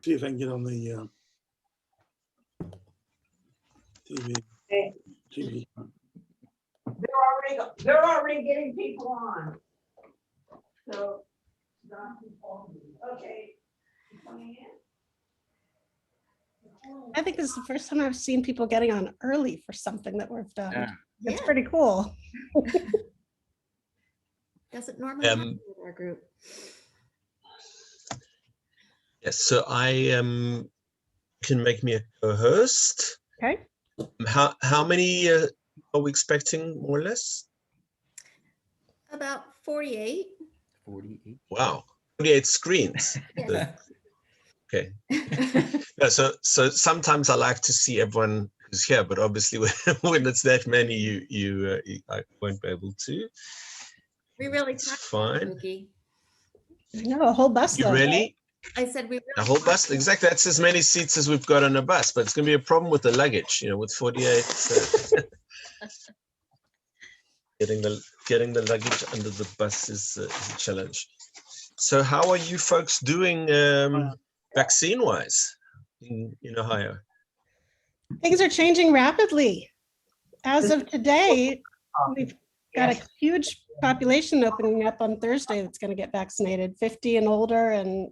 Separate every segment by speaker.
Speaker 1: See if I can get on the TV.
Speaker 2: Okay.
Speaker 1: TV.
Speaker 2: They're already getting people on. So, okay. Coming in?
Speaker 3: I think this is the first time I've seen people getting on early for something that we've done.
Speaker 4: Yeah.
Speaker 3: It's
Speaker 5: Yeah.
Speaker 3: pretty cool.
Speaker 5: Doesn't normally happen with our group.
Speaker 6: Yes, so I can make me a co-host.
Speaker 3: Okay.
Speaker 6: How many are we expecting, more or less?
Speaker 5: About 48.
Speaker 4: 48.
Speaker 6: Wow, 48 screens.
Speaker 5: Yes.
Speaker 6: Okay. Yeah, so sometimes I like to see everyone who's here, but obviously when it's that many, I won't be able to.
Speaker 5: We really
Speaker 6: It's
Speaker 5: talked,
Speaker 6: fine.
Speaker 5: Mookie.
Speaker 3: No, a whole bus.
Speaker 6: You
Speaker 3: load.
Speaker 6: really?
Speaker 5: I said we
Speaker 6: A
Speaker 5: really
Speaker 6: whole
Speaker 5: talked
Speaker 6: bus?
Speaker 5: about-
Speaker 6: Exactly. That's as many seats as we've got on a bus, but it's going to be a problem with the luggage, with 48. Getting the luggage under the bus is a challenge. So how are you folks doing vaccine-wise in Ohio?
Speaker 3: Things are changing rapidly. As of today, we've got a huge population opening up on Thursday that's going to get vaccinated, 50 and older, and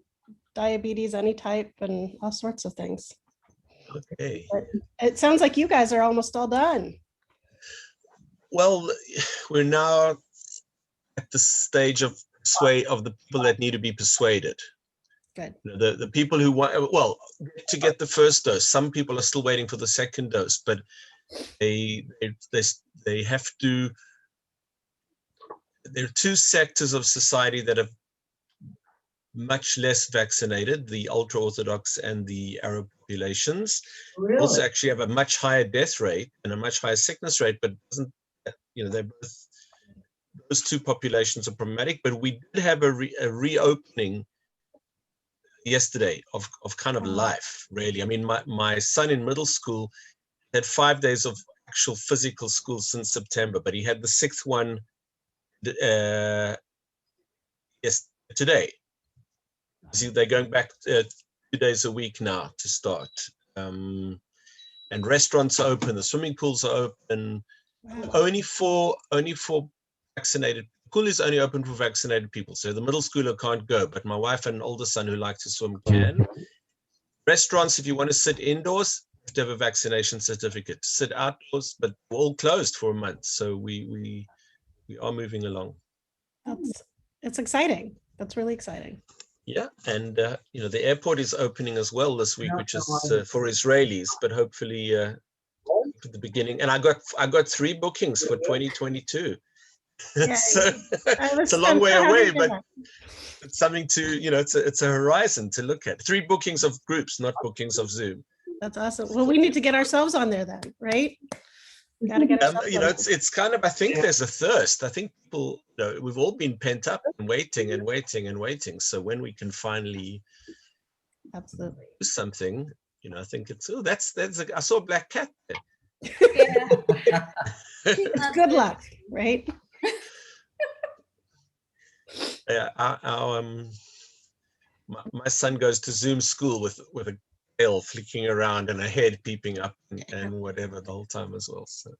Speaker 3: diabetes, any type, and all sorts of things.
Speaker 6: Okay.
Speaker 3: But it sounds like you guys are almost all done.
Speaker 6: Well, we're now at the stage of the people that need to be persuaded.
Speaker 3: Good.
Speaker 6: The people who want, well, to get the first dose. Some people are still waiting for the second dose, but they have to. There are two sectors of society that are much less vaccinated: the ultra-Orthodox and the Arab populations.
Speaker 2: Really?
Speaker 6: Also, actually have a much higher death rate and a much higher sickness rate, but doesn't. They're both, those two populations are problematic. But we did have a reopening yesterday of kind of life, really. I mean, my son in middle school had 5 days of actual physical school since September, but he had the sixth one today. See, they're going back 2 days a week now to start. And restaurants are open, the swimming pools are open.
Speaker 3: Wow.
Speaker 6: Only for vaccinated. Pool is only open for vaccinated people. So the middle schooler can't go, but my wife and an older son who like to swim can. Restaurants, if you want to sit indoors, you have to have a vaccination certificate. Sit outdoors, but we're all closed for a month. So we are moving along.
Speaker 3: It's exciting. That's really exciting.
Speaker 6: Yeah, and the airport is opening as well this week, which is for Israelis, but hopefully at the beginning. And I got 3 bookings for 2022. So it's a long way away, but it's something to, it's a horizon to look at. 3 bookings of groups, not bookings of Zoom.
Speaker 3: That's awesome. Well, we need to get ourselves on there then, right? Gotta get ourselves on there.
Speaker 6: It's kind of, I think there's a thirst. I think people, we've all been pent up and waiting and waiting and waiting. So when we can finally
Speaker 3: Absolutely.
Speaker 6: do something, I think it's, I saw a black cat there.
Speaker 5: Yeah.
Speaker 3: Good luck, right?
Speaker 6: Yeah, my son goes to Zoom school with a tail flicking around and a head peeping up and whatever the whole time as well. So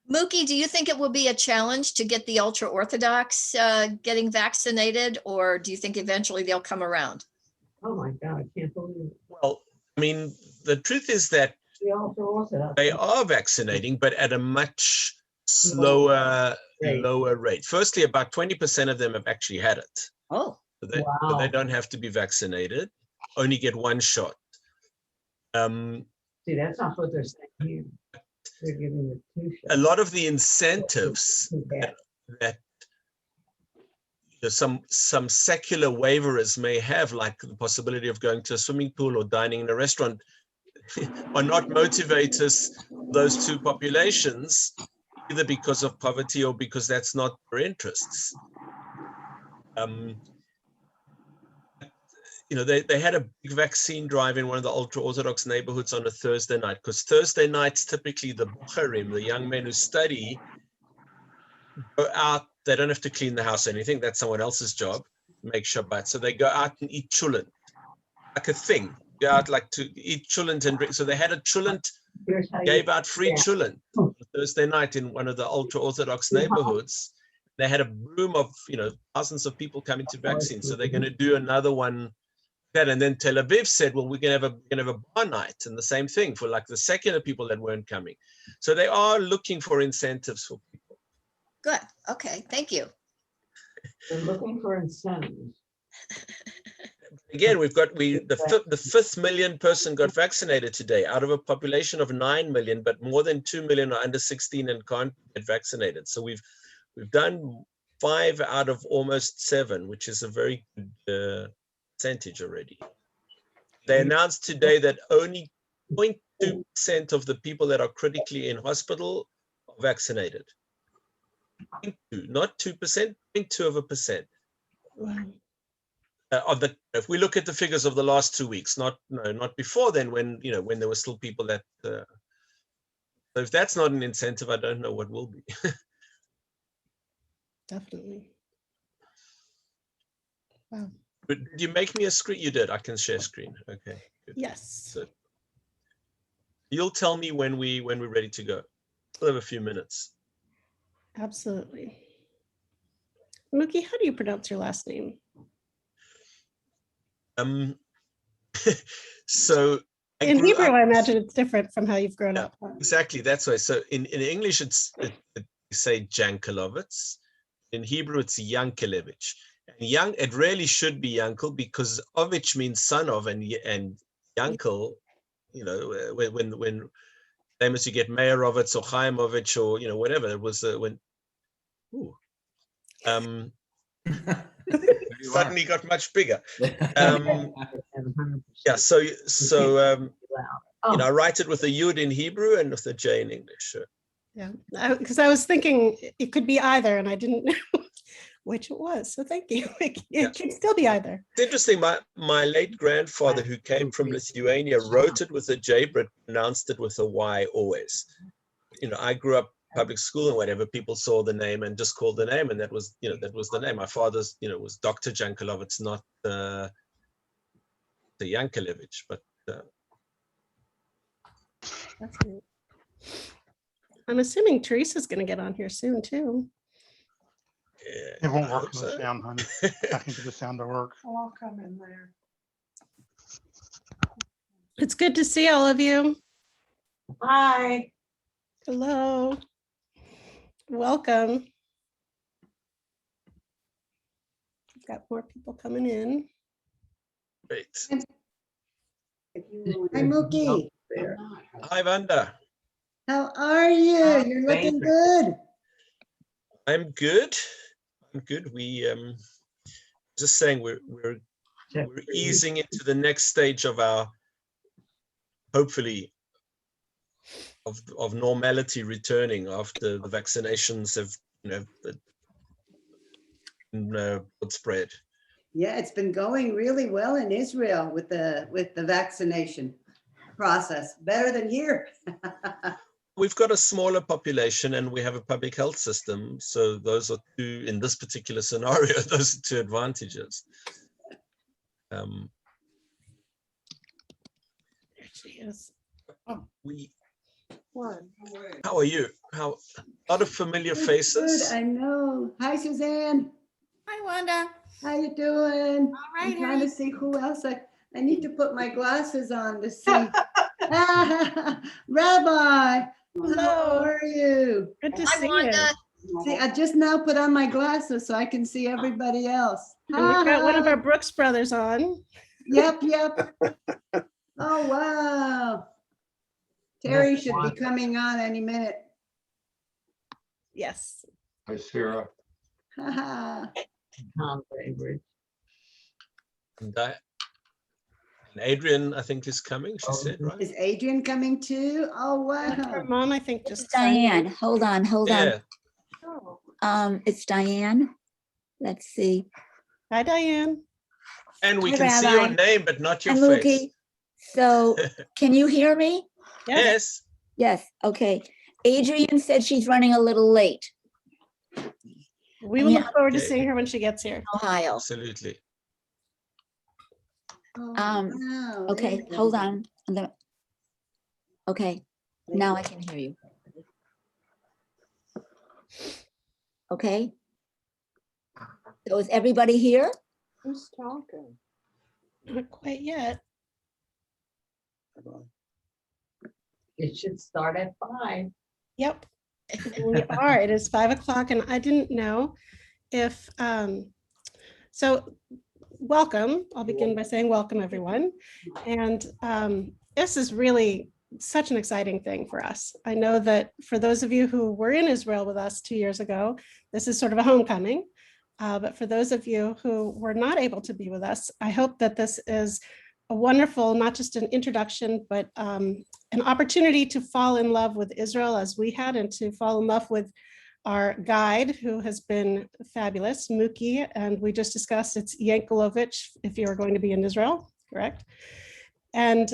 Speaker 5: Mookie, do you think it will be a challenge to get the ultra Orthodox getting vaccinated, or do you think eventually they'll come around?
Speaker 2: Oh my God, I can't believe it.
Speaker 6: well, I mean, the truth is that
Speaker 2: The ultra-Orthodox.
Speaker 6: they are vaccinating, but at a much slower, lower rate. Firstly, about 20% of them have actually had it.
Speaker 5: Oh,
Speaker 6: So they
Speaker 2: Wow.
Speaker 6: don't have to be vaccinated, only get 1 shot.
Speaker 2: See, that's not what they're saying here. They're giving the 2 shots.
Speaker 6: A lot of the incentives
Speaker 2: Too bad.
Speaker 6: that some secular waivers may have, like the possibility of going to a swimming pool or dining in a restaurant, are not motivators those two populations, either because of poverty or because that's not their interests. They had a big vaccine drive in one of the ultra-Orthodox neighborhoods on a Thursday night, because Thursday nights, typically the bucharim, the young men who study, go out. They don't have to clean the house or anything. That's someone else's job, make Shabbat. So they go out and eat chulent. like a thing. Go out like to eat cholent and drink. So they had a cholent,
Speaker 2: Here's how you.
Speaker 6: gave out free
Speaker 2: Yeah.
Speaker 6: cholent on Thursday night in one of the ultra-Orthodox neighborhoods. They had a room of, thousands of people coming to vaccine. So they're going to do another one. And then Tel Aviv said, well, we're going to have a bar night, and the same thing for like the secular people that weren't coming. So they are looking for incentives for people.
Speaker 5: Good. Okay. Thank you.
Speaker 2: They're looking for incentives.
Speaker 6: Again, the fifth million person got vaccinated today out of a population of 9 million, but more than 2 million are under 16 and can't get vaccinated. So we've done 5 out of almost 7, which is a very good percentage already. They announced today that only 0.2% of the people that are critically in hospital are vaccinated. 0.2, not 2%, 0.2%.
Speaker 3: Wow.
Speaker 6: If we look at the figures of the last 2 weeks, not before then, when there were still people that. So if that's not an incentive, I don't know what will be.
Speaker 3: Definitely. Wow.
Speaker 6: But did you make me a screen? You did. I can share screen. Okay. Good.
Speaker 3: Yes.
Speaker 6: So you'll tell me when we're ready to go. We'll have a few minutes.
Speaker 3: Absolutely. Muki, how do you pronounce your last name?
Speaker 6: So
Speaker 3: In
Speaker 6: grew
Speaker 3: Hebrew,
Speaker 6: up-
Speaker 3: I imagine it's different from how you've grown
Speaker 6: Yeah.
Speaker 3: up. Huh?
Speaker 6: Exactly, that's why. So in English, they say Jankelowitz. In Hebrew, it's Jankelowitz. And it really should be Yankel, because Ovich means son of, and Yankel, when famous you get Meyerovitz or Chaimovich or whatever. It was when. Ooh. Suddenly got much bigger. Yeah, so I write it with a yud in Hebrew and with a J in English. Sure.
Speaker 3: Yeah, because I was thinking it could be either, and I didn't know which it was. So thank you. It can still be either.
Speaker 6: It's interesting. My late grandfather, who came from Lithuania, wrote it with a J, but pronounced it with a Y always. I grew up public school and whatever. People saw the name and just called the name, and that was the name. My father's, was Dr. Jankelowitz, not the Jankelowitz, but.
Speaker 3: That's neat. I'm assuming Teresa's going to get on here soon too.
Speaker 6: Yeah,
Speaker 4: It won't
Speaker 6: I
Speaker 4: work
Speaker 6: hope
Speaker 4: for the
Speaker 6: so.
Speaker 4: sound, honey. Nothing for the sound to work.
Speaker 2: I'll come in there.
Speaker 3: It's good to see all of you.
Speaker 2: Hi.
Speaker 3: Hello. Welcome. We've got more people coming in.
Speaker 6: Great.
Speaker 7: Hi, Muki.
Speaker 6: Hi, Vanda.
Speaker 7: How are you? You're looking good.
Speaker 6: I'm good. We just saying we're easing into the next stage of our, hopefully, of normality returning after the vaccinations have spread.
Speaker 7: Yeah, it's been going really well in Israel with the vaccination process. Better than here.
Speaker 6: We've got a smaller population and we have a public health system. So those are two, in this particular scenario, those are two advantages.
Speaker 3: There she is.
Speaker 6: How are you? A lot of familiar
Speaker 7: Good,
Speaker 6: faces.
Speaker 7: I know. Hi, Suzanne.
Speaker 8: Hi, Wanda.
Speaker 7: How you doing?
Speaker 8: All right,
Speaker 7: I'm
Speaker 8: how
Speaker 7: trying
Speaker 8: are
Speaker 7: to
Speaker 8: you?
Speaker 7: see who else. I need to put my glasses on to see. Rabbi,
Speaker 3: Hello.
Speaker 7: how are you?
Speaker 3: Good to
Speaker 5: Hi,
Speaker 3: see you.
Speaker 5: Wanda.
Speaker 7: See, I just now put on my glasses so I can see everybody else.
Speaker 3: And we've got one of
Speaker 7: Hi.
Speaker 3: our Brooks brothers on.
Speaker 7: Yep. Oh, wow. Terry should be coming on any minute.
Speaker 3: Yes.
Speaker 4: Hi, Sarah.
Speaker 2: Tom favorite.
Speaker 6: And Adrian, I think, is coming, she said, right?
Speaker 7: Is Adrian coming too? Oh,
Speaker 3: Her
Speaker 7: wow.
Speaker 3: mom, I think,
Speaker 8: This is
Speaker 3: just signed
Speaker 8: Diane.
Speaker 3: in.
Speaker 8: Hold on.
Speaker 6: Yeah,
Speaker 8: It's Diane. Let's see.
Speaker 3: Hi, Diane.
Speaker 6: and we
Speaker 8: Hi,
Speaker 6: can see your
Speaker 8: Rabbi.
Speaker 6: name, but not your
Speaker 8: Hi,
Speaker 6: face.
Speaker 8: Muki. So can you hear me?
Speaker 3: Yes.
Speaker 6: Yes,
Speaker 8: Yes. Okay. Adrian said she's running a little late.
Speaker 3: We will
Speaker 8: Yeah.
Speaker 3: look forward to
Speaker 6: Okay.
Speaker 3: seeing her when she gets here.
Speaker 8: Ohio.
Speaker 6: absolutely.
Speaker 7: Wow, there
Speaker 8: Okay,
Speaker 7: you go.
Speaker 8: hold on. Okay, now I can hear you. Okay. So is everybody here?
Speaker 2: Who's talking?
Speaker 3: Not quite yet.
Speaker 2: It should start at 5.
Speaker 3: Yep, we are. It is 5 o'clock and I didn't know if, so welcome. I'll begin by saying welcome, everyone. And this is really such an exciting thing for us. I know that for those of you who were in Israel with us 2 years ago, this is sort of a homecoming. But for those of you who were not able to be with us, I hope that this is a wonderful, not just an introduction, but an opportunity to fall in love with Israel as we had, and to fall in love with our guide, who has been fabulous, Muki, and we just discussed it's Jankelowitz if you're going to be in Israel, correct? And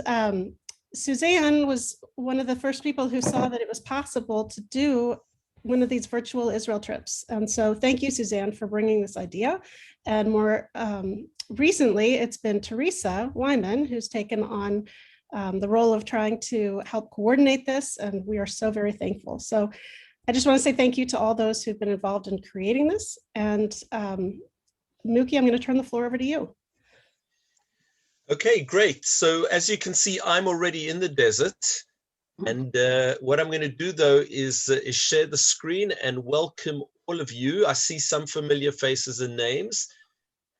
Speaker 3: Suzanne was one of the first people who saw that it was possible to do one of these virtual Israel trips. And so thank you, Suzanne, for bringing this idea. And more recently, it's been Teresa Wyman who's taken on the role of trying to help coordinate this. And we are so very thankful. So I just want to say thank you to all those who've been involved in creating this. And Muki, I'm going to turn the floor over to you.
Speaker 6: Okay, great. So as you can see, I'm already in the desert. And what I'm going to do, though, is share the screen and welcome all of you. I see some familiar faces and names.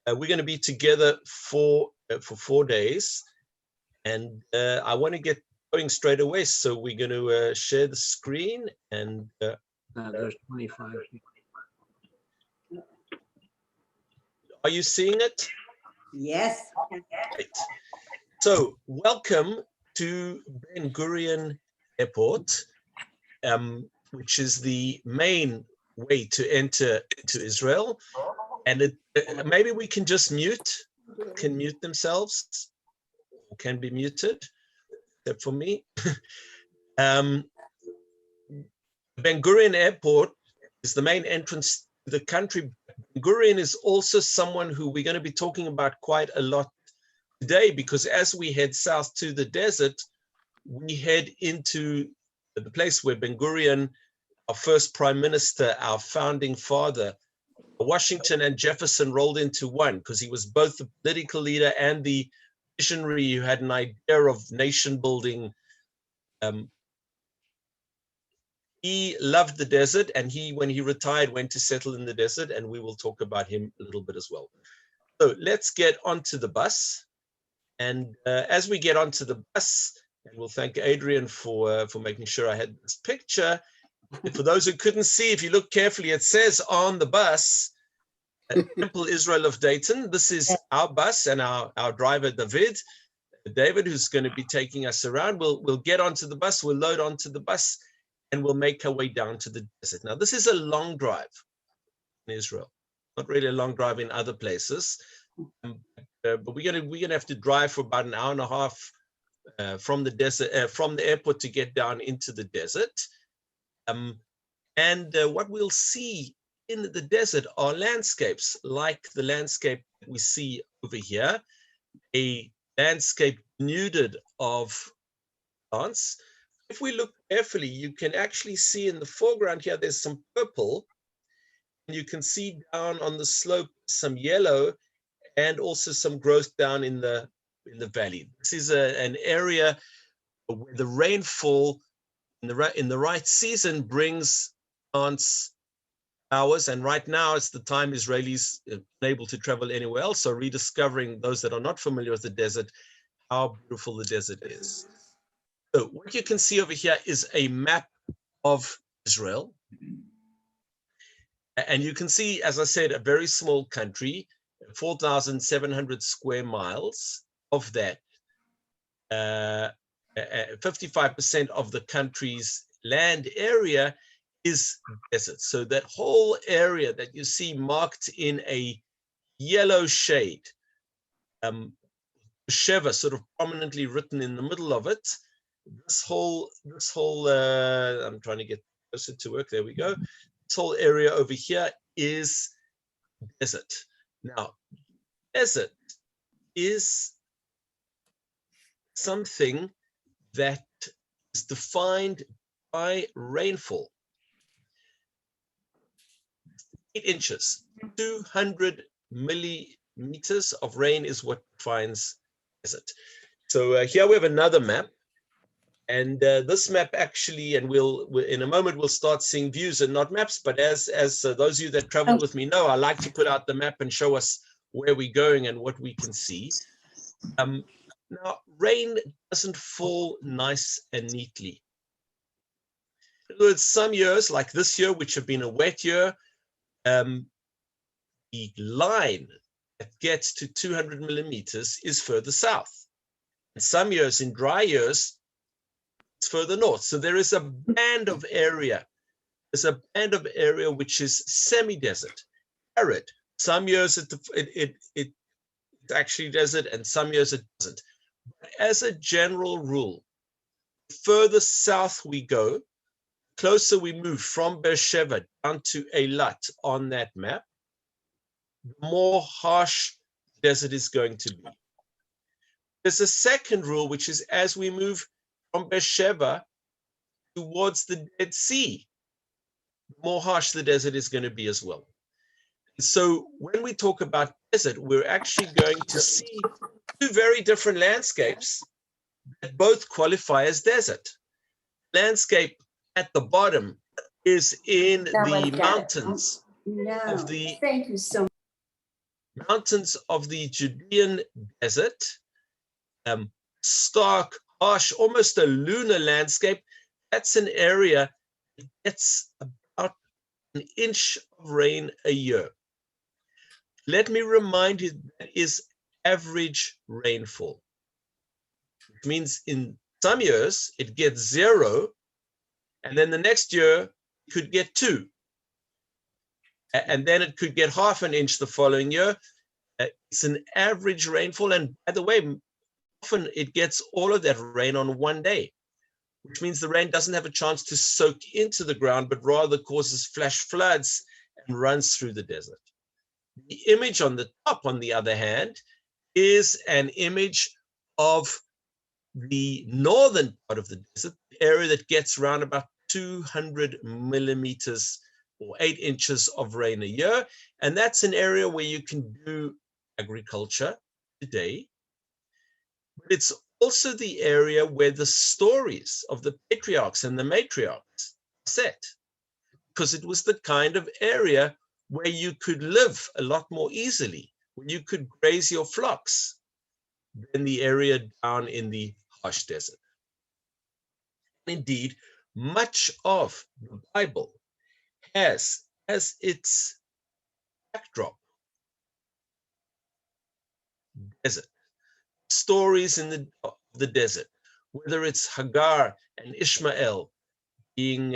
Speaker 6: We're going to be together for 4 days. And I want to get going straight away. So we're going to share the screen. And
Speaker 1: There's 25.
Speaker 6: are you seeing it?
Speaker 7: Yes.
Speaker 6: Right. So welcome to Ben Gurion Airport, which is the main way to enter into Israel. And maybe we can just mute themselves, or can be muted, except for me. Ben Gurion Airport is the main entrance to the country. Ben Gurion is also someone who we're going to be talking about quite a lot today, because as we head south to the desert, we head into the place where Ben Gurion, our first prime minister, our founding father, Washington and Jefferson rolled into one, because he was both the political leader and the visionary who had an idea of nation building. He loved the desert, and when he retired, went to settle in the desert, and we will talk about him a little bit as well. So let's get onto the bus. And as we get onto the bus, and we'll thank Adrian for making sure I had this picture. And for those who couldn't see, if you look carefully, it says on the bus, Temple Israel of Dayton. This is our bus and our driver, David, who's going to be taking us around. We'll get onto the bus, we'll load onto the bus, and we'll make our way down to the desert. Now, this is a long drive in Israel, not really a long drive in other places. But we're gonna have to drive for about an hour and a half from the desert, from the airport, to get down into the desert. And what we'll see in the desert are landscapes like the landscape we see over here, a landscape denuded of plants. If we look carefully, you can actually see in the foreground here, there's some purple, and you can see down on the slope some yellow, and also some growth down in the valley. This is an area where the rainfall in the right season brings plants flowers, and right now it's the time Israelis are unable to travel anywhere else, so rediscovering, those that are not familiar with the desert, how beautiful the desert is. So what you can see over here is a map of Israel, and you can see, as I said, a very small country. 4,700 square miles. Of that, 55% of the country's land area is desert. So that whole area that you see marked in a yellow shade, Sheva sort of prominently written in the middle of it, this whole I'm trying to get closer to work, there we go. This whole area over here is desert. Now, desert is something that is defined by rainfall. 8 inches, 200 millimeters of rain is what defines desert. So here we have another map. And this map actually, and we'll in a moment, we'll start seeing views and not maps. But as those of you that traveled with me know, I like to put out the map and show us where we're going and what we can see. Now, rain doesn't fall nice and neatly. In other words, some years, like this year, which have been a wet year, the line that gets to 200 millimeters is further south. And some years, in dry years, it's further north. So there is a band of area. There's a band of area which is semi-desert, arid. Some years it's actually desert, and some years it doesn't. But as a general rule, the further south we go, closer we move from Beersheba down to Eilat on that map, the more harsh the desert is going to be. There's a second rule, which is as we move from Beersheba towards the Dead Sea, the more harsh the desert is going to be as well. So when we talk about desert, we're actually going to see two very different landscapes that both qualify as desert. Landscape at the bottom is in the mountains of the
Speaker 2: Thank you so much.
Speaker 6: mountains of the Judean desert, stark, harsh, almost a lunar landscape. That's an area that gets about an inch of rain a year. Let me remind you, that is average rainfall. It means in some years it gets 0, and then the next year it could get 2. And then it could get half an inch the following year. It's an average rainfall. And by the way, often it gets all of that rain on one day, which means the rain doesn't have a chance to soak into the ground, but rather causes flash floods and runs through the desert. The image on the top, on the other hand, is an image of the northern part of the desert, the area that gets around about 200 millimeters or 8 inches of rain a year. And that's an area where you can do agriculture today. But it's also the area where the stories of the patriarchs and the matriarchs are set, because it was the kind of area where you could live a lot more easily, where you could graze your flocks, than the area down in the harsh desert. Indeed, much of the Bible has as its backdrop desert. Stories in the desert, whether it's Hagar and Ishmael being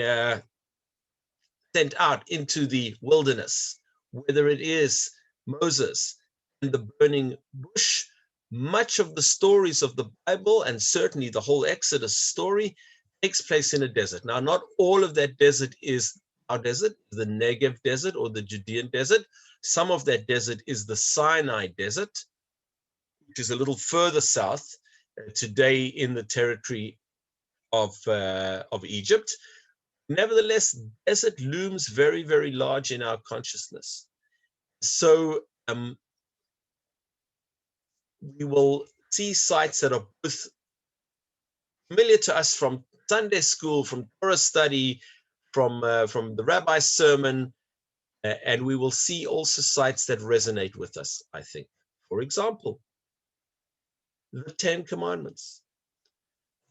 Speaker 6: sent out into the wilderness, whether it is Moses and the burning bush. Much of the stories of the Bible, and certainly the whole Exodus story, takes place in a desert. Now, not all of that desert is our desert, the Negev desert or the Judean desert. Some of that desert is the Sinai desert, which is a little further south, today in the territory of Egypt. Nevertheless, desert looms very, very large in our consciousness. So we will see sites that are both familiar to us from Sunday school, from Torah study, from the rabbi's sermon, and we will see also sites that resonate with us, I think. For example, the 10 Commandments.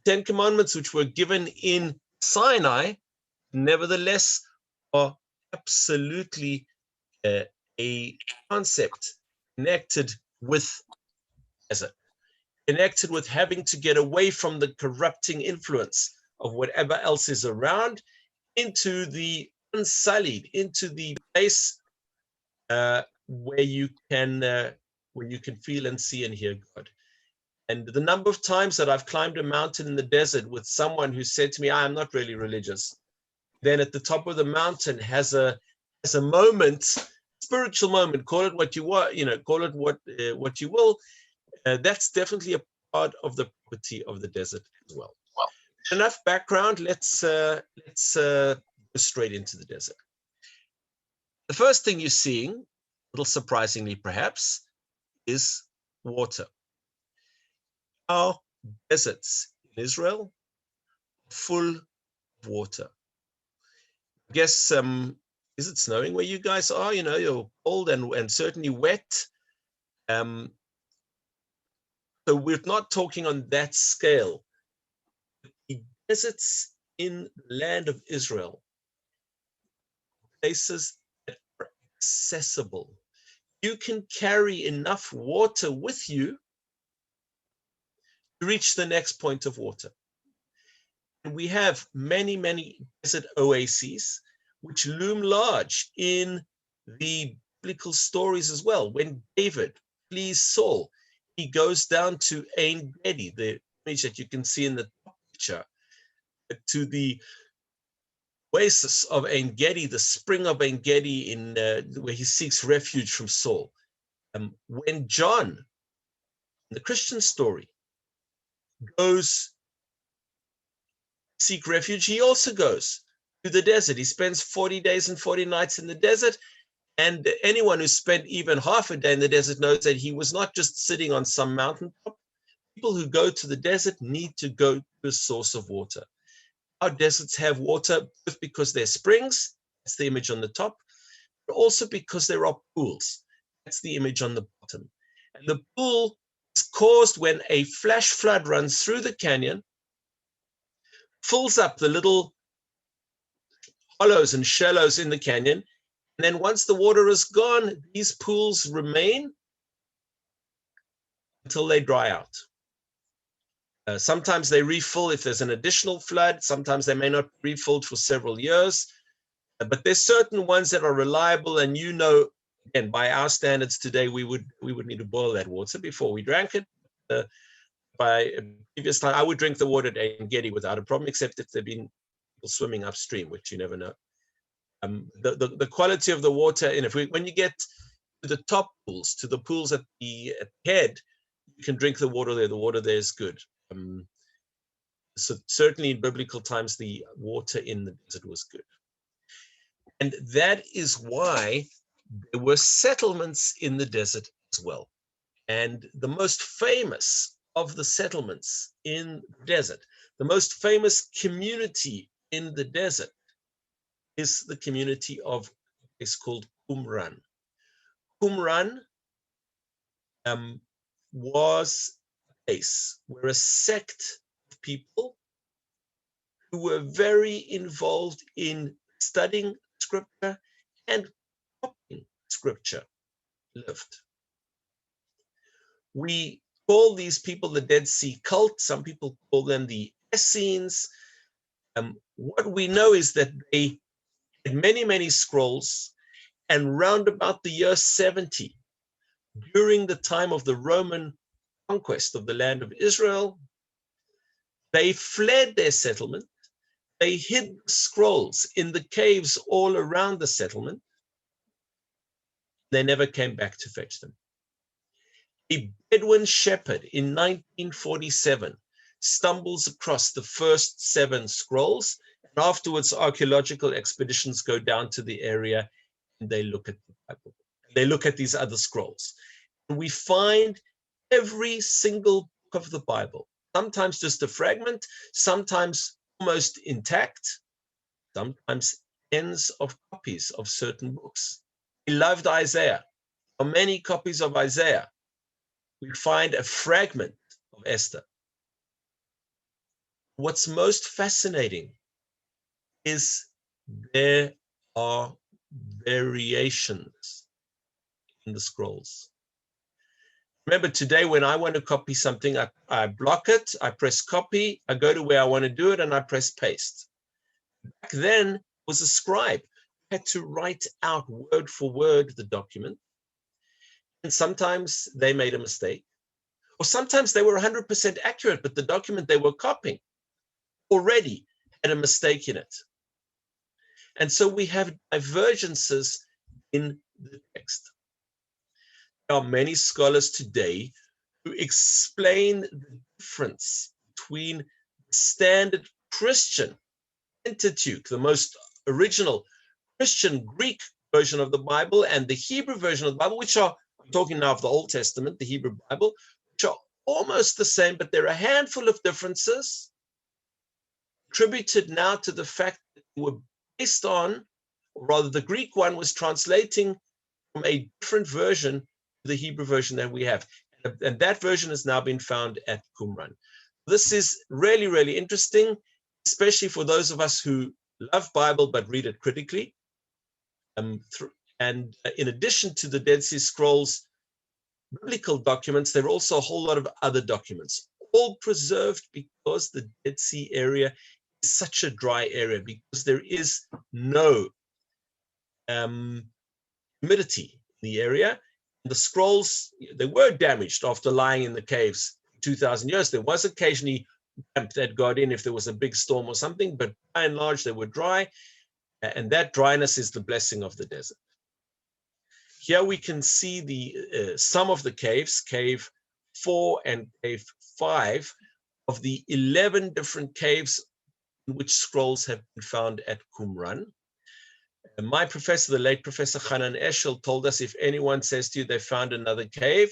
Speaker 6: 10 Commandments, which were given in Sinai, nevertheless are absolutely a concept connected with desert, connected with having to get away from the corrupting influence of whatever else is around into the unsullied, into the place where you can feel and see and hear God. And the number of times that I've climbed a mountain in the desert with someone who said to me, "I'm not really religious," then at the top of the mountain has a moment, spiritual moment, call it what you want, call it what you will. That's definitely a part of the property of the desert as well. Enough background. Let's go straight into the desert. The first thing you're seeing, a little surprisingly perhaps, is water. Our deserts in Israel are full of water. I guess, is it snowing where you guys are? You know, you're cold and certainly wet. So we're not talking on that scale. The deserts in the land of Israel, places that are accessible. You can carry enough water with you to reach the next point of water. And we have many, many desert oases which loom large in the biblical stories as well. When David flees Saul, he goes down to Ein Gedi, the image that you can see in the top picture, to the oasis of Ein Gedi, the spring of Ein Gedi, in where he seeks refuge from Saul. When John, in the Christian story, goes seek refuge, he also goes to the desert. He spends 40 days and 40 nights in the desert. And anyone who spent even half a day in the desert knows that he was not just sitting on some mountaintop. People who go to the desert need to go to a source of water. Our deserts have water both because they're springs, that's the image on the top, but also because there are pools. That's the image on the bottom. And the pool is caused when a flash flood runs through the canyon, fills up the little hollows and shallows in the canyon. And then once the water is gone, these pools remain until they dry out. Sometimes they refill if there's an additional flood. Sometimes they may not be refilled for several years. But there's certain ones that are reliable. And you know, again, by our standards today, we would need to boil that water before we drank it. By previous time, I would drink the water at Ein Gedi without a problem, except if there've been people swimming upstream, which you never know. The quality of the water, and when you get to the top pools, to the pools at the head, you can drink the water there. The water there is good. So certainly in biblical times, the water in the desert was good. And that is why there were settlements in the desert as well. And the most famous of the settlements in the desert, the most famous community in the desert, is the community of, it's called Qumran. Qumran was a place where a sect of people who were very involved in studying scripture and copying scripture lived. We call these people the Dead Sea cult. Some people call them the Essenes. What we know is that they had many, many scrolls, and round about the year 70, during the time of the Roman conquest of the land of Israel, they fled their settlement. They hid scrolls in the caves all around the settlement. They never came back to fetch them. A Bedouin shepherd in 1947 stumbles across the first 7 scrolls, and afterwards archaeological expeditions go down to the area and they look at the Bible. They look at these other scrolls. And we find every single book of the Bible, sometimes just a fragment, sometimes almost intact, sometimes tens of copies of certain books. He loved Isaiah. How many copies of Isaiah? We find a fragment of Esther. What's most fascinating is there are variations in the scrolls. Remember, today when I want to copy something, I block it, I press copy, I go to where I want to do it, and I press paste. Back then, it was a scribe who had to write out word for word the document. And sometimes they made a mistake, or sometimes they were 100% accurate, but the document they were copying already had a mistake in it. And so we have divergences in the text. There are many scholars today to explain the difference between the standard Christian Pentateuch, the most original Christian Greek version of the Bible, and the Hebrew version of the Bible, which are, I'm talking now of the Old Testament, the Hebrew Bible, which are almost the same, but there are a handful of differences attributed now to the fact that they were based on, or rather the Greek one was translating from a different version to the Hebrew version that we have. And that version has now been found at Qumran. This is really, really interesting, especially for those of us who love Bible but read it critically. And in addition to the Dead Sea Scrolls biblical documents, there are also a whole lot of other documents, all preserved because the Dead Sea area is such a dry area, because there is no humidity in the area. The scrolls, they were damaged after lying in the caves 2,000 years. There was occasionally damp that got in if there was a big storm or something, but by and large, they were dry. And that dryness is the blessing of the desert. Here we can see the some of the caves, cave 4 and cave 5, of the 11 different caves in which scrolls have been found at Qumran. My professor, the late Professor Hanan Eshel, told us if anyone says to you they found another cave,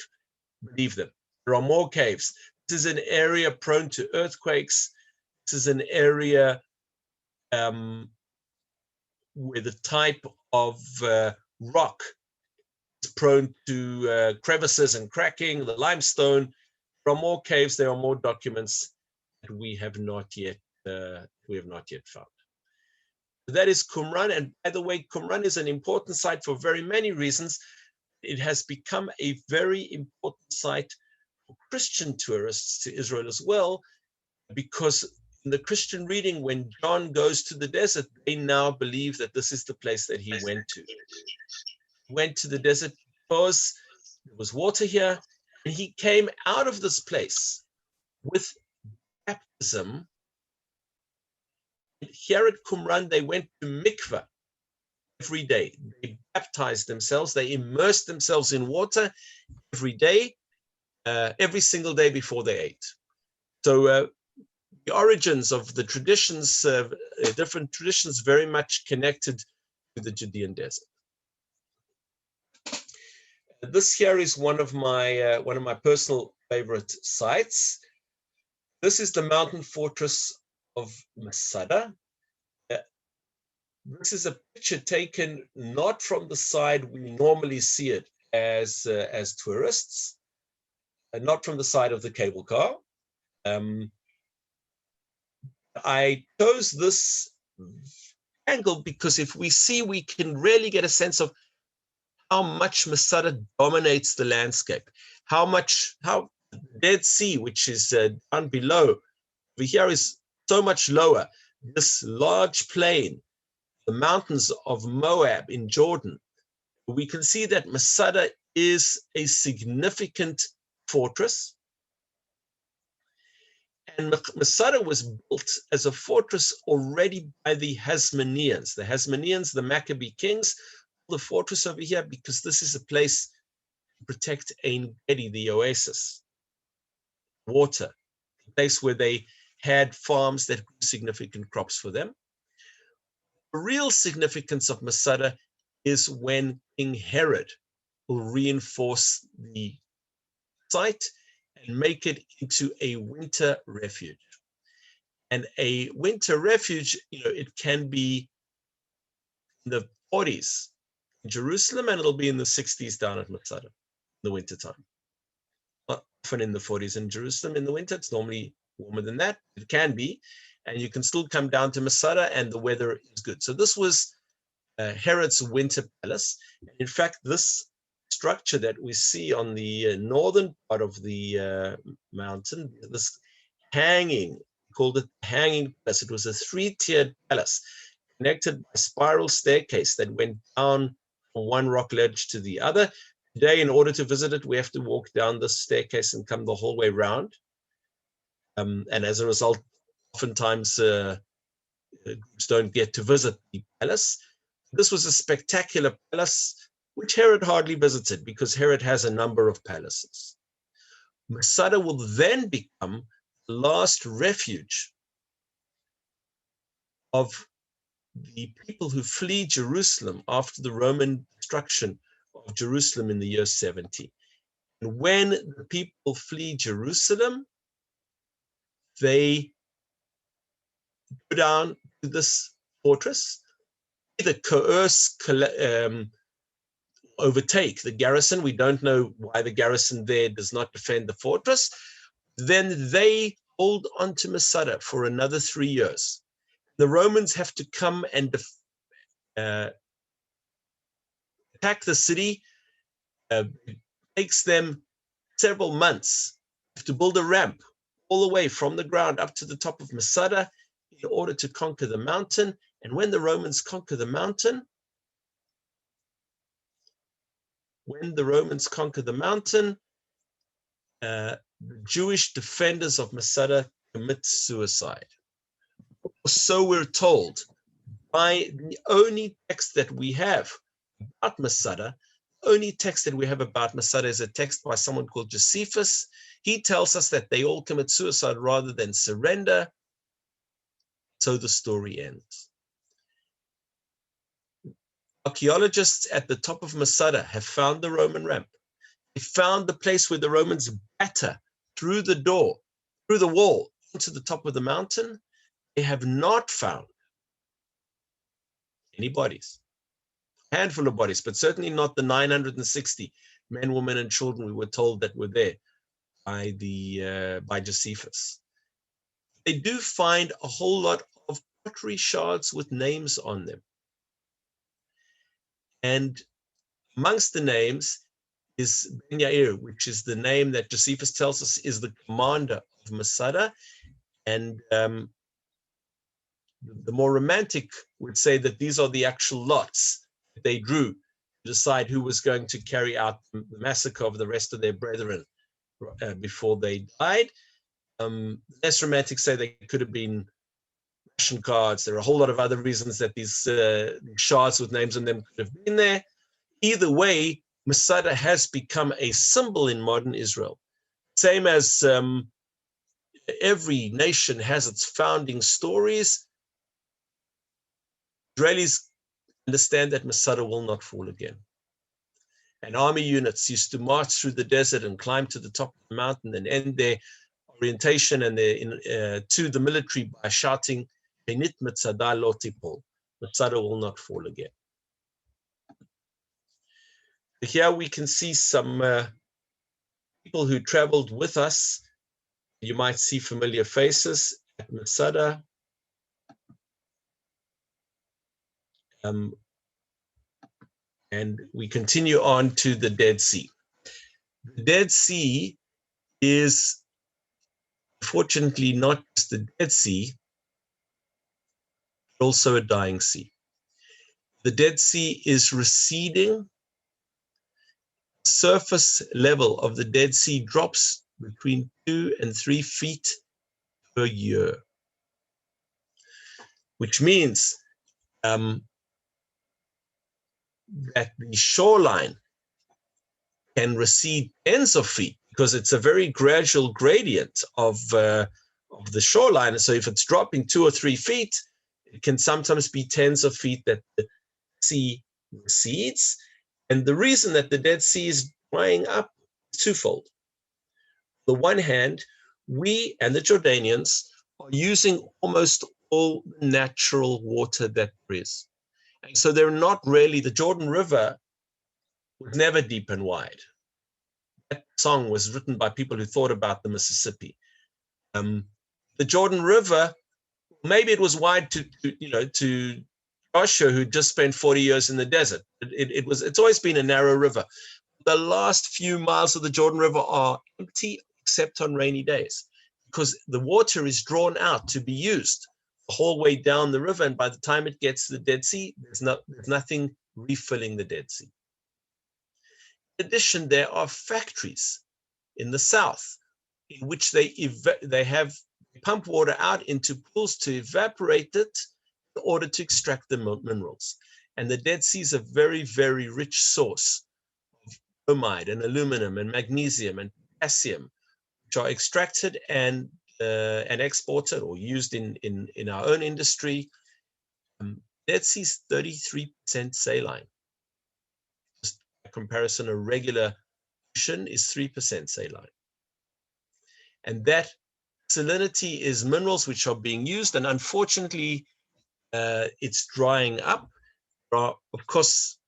Speaker 6: believe them. There are more caves. This is an area prone to earthquakes. This is an area where the type of rock is prone to crevices and cracking, the limestone. There are more caves, there are more documents that we have not yet found. That is Qumran, and by the way, Qumran is an important site for very many reasons. It has become a very important site for Christian tourists to Israel as well, because in the Christian reading, when John goes to the desert, they now believe that this is the place that he went to. He went to the desert because there was water here, and he came out of this place with baptism. Here at Qumran, they went to mikveh every day. They baptized themselves. They immersed themselves in water every day, every single day before they ate. So the origins of the traditions, different traditions, very much connected to the Judean desert. This here is one of my personal favorite sites. This is the mountain fortress of Masada. This is a picture taken not from the side we normally see it as tourists, and not from the side of the cable car. I chose this angle because if we see, we can really get a sense of how much Masada dominates the landscape, how Dead Sea, which is down below, over here is so much lower. This large plain, the mountains of Moab in Jordan, we can see that Masada is a significant fortress. And Masada was built as a fortress already by the Hasmoneans. The Hasmoneans, the Maccabee kings, the fortress over here, because this is a place to protect Ein Gedi, the oasis, water, a place where they had farms that grew significant crops for them. The real significance of Masada is when King Herod will reinforce the site and make it into a winter refuge. And a winter refuge, it can be in the 40s in Jerusalem, and it'll be in the 60s down at Masada in the wintertime. Not often in the 40s in Jerusalem in the winter. It's normally warmer than that. It can be. And you can still come down to Masada and the weather is good. So this was Herod's winter palace. In fact, this structure that we see on the northern part of the mountain, this hanging, called it hanging palace. It was a 3-tiered palace connected by a spiral staircase that went down from one rock ledge to the other. Today, in order to visit it, we have to walk down this staircase and come the whole way round. And as a result, oftentimes groups don't get to visit the palace. This was a spectacular palace, which Herod hardly visited because Herod has a number of palaces. Masada will then become the last refuge of the people who flee Jerusalem after the Roman destruction of Jerusalem in the year 70. And when the people flee Jerusalem, they go down to this fortress, either coerce, overtake the garrison. We don't know why the garrison there does not defend the fortress. Then they hold on to Masada for another 3 years. The Romans have to come and attack the city. It takes them several months. They have to build a ramp all the way from the ground up to the top of Masada in order to conquer the mountain. And when the Romans conquer the mountain, the Jewish defenders of Masada commit suicide. So we're told by the only text that we have about Masada. The only text that we have about Masada is a text by someone called Josephus. He tells us that they all commit suicide rather than surrender. So the story ends. Archaeologists at the top of Masada have found the Roman ramp. They found the place where the Romans batter through the wall, into the top of the mountain. They have not found any bodies, a handful of bodies, but certainly not the 960 men, women, and children we were told that were there by Josephus. They do find a whole lot of pottery shards with names on them. And amongst the names is Ben Yair, which is the name that Josephus tells us is the commander of Masada. And the more romantic would say that these are the actual lots that they drew to decide who was going to carry out the massacre of the rest of their brethren before they died. Less romantic say they could have been ration cards. There are a whole lot of other reasons that these shards with names on them could have been there. Either way, Masada has become a symbol in modern Israel. Same as every nation has its founding stories. Israelis understand that Masada will not fall again. And army units used to march through the desert and climb to the top of the mountain and end their orientation and to the military by shouting, "Benit Masada lo tipol." Masada will not fall again. Here we can see some people who traveled with us. You might see familiar faces at Masada. And we continue on to the Dead Sea. The Dead Sea is fortunately not just the Dead Sea, but also a dying sea. The Dead Sea is receding. The surface level of the Dead Sea drops between 2 and 3 feet per year, which means that the shoreline can recede tens of feet because it's a very gradual gradient of the shoreline. And so if it's dropping 2 or 3 feet, it can sometimes be tens of feet that the sea recedes. And the reason that the Dead Sea is drying up is twofold. On the one hand, we and the Jordanians are using almost all the natural water that there is. And so they're not really, the Jordan River was never deep and wide. That song was written by people who thought about the Mississippi. The Jordan River, maybe it was wide to Joshua, who just spent 40 years in the desert. It's always been a narrow river. The last few miles of the Jordan River are empty except on rainy days because the water is drawn out to be used the whole way down the river. And by the time it gets to the Dead Sea, there's nothing refilling the Dead Sea. In addition, there are factories in the south in which they pump water out into pools to evaporate it in order to extract the minerals. And the Dead Sea is a very, very rich source of bromide and aluminum and magnesium and potassium, which are extracted and exported or used in our own industry. Dead Sea's 33% saline. Just by comparison, a regular ocean is 3% saline. And that salinity is minerals which are being used, and unfortunately, it's drying up. There are, of course,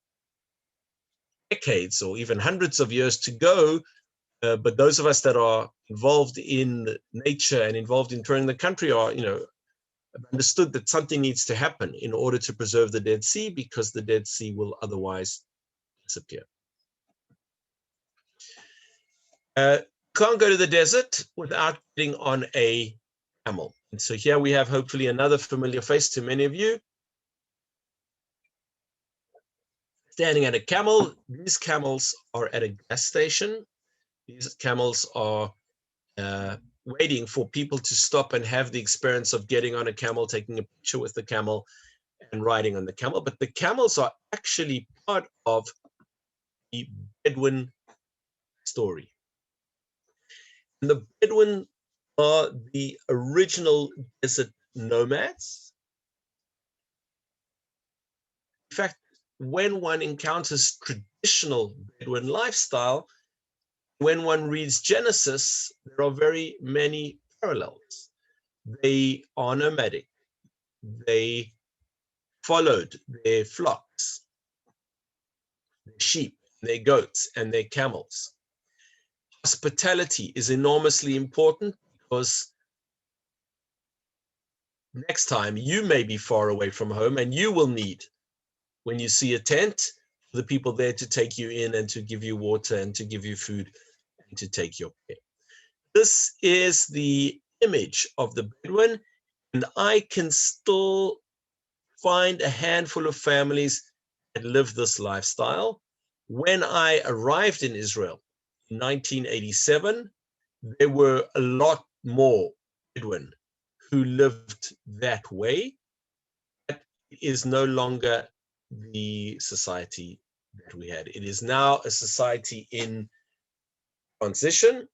Speaker 6: decades or even hundreds of years to go, but those of us that are involved in nature and involved in touring the country are, understood that something needs to happen in order to preserve the Dead Sea, because the Dead Sea will otherwise disappear. Can't go to the desert without getting on a camel. And so here we have hopefully another familiar face to many of you. Standing at a camel. These camels are at a gas station. These camels are waiting for people to stop and have the experience of getting on a camel, taking a picture with the camel and riding on the camel. But the camels are actually part of the Bedouin story. And the Bedouin are the original desert nomads. In fact, when one encounters traditional Bedouin lifestyle, when one reads Genesis, there are very many parallels. They are nomadic. They followed their flocks, their sheep, their goats, and their camels. Hospitality is enormously important, because next time you may be far away from home and you will need, when you see a tent, the people there to take you in and to give you water and to give you food and to take your care. This is the image of the Bedouin, and I can still find a handful of families that live this lifestyle. When I arrived in Israel in 1987, there were a lot more Bedouin who lived that way. That is no longer the society that we had. It is now a society in transition.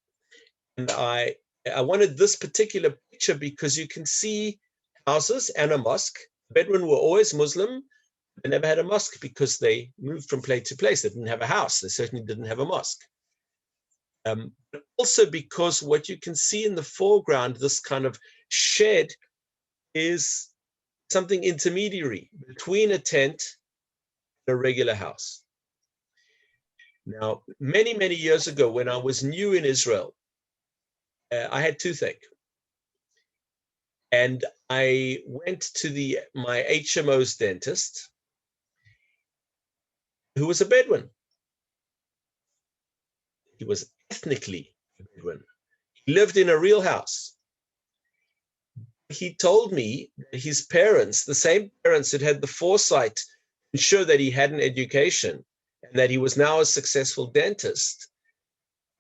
Speaker 6: And I wanted this particular picture because you can see houses and a mosque. Bedouin were always Muslim. They never had a mosque because they moved from place to place. They didn't have a house. They certainly didn't have a mosque. But also because what you can see in the foreground, this kind of shed, is something intermediary between a tent and a regular house. Now, many, many years ago, when I was new in Israel, I had toothache. And I went to my HMO's dentist, who was a Bedouin. He was ethnically a Bedouin. He lived in a real house. He told me that his parents, the same parents that had the foresight to ensure that he had an education and that he was now a successful dentist,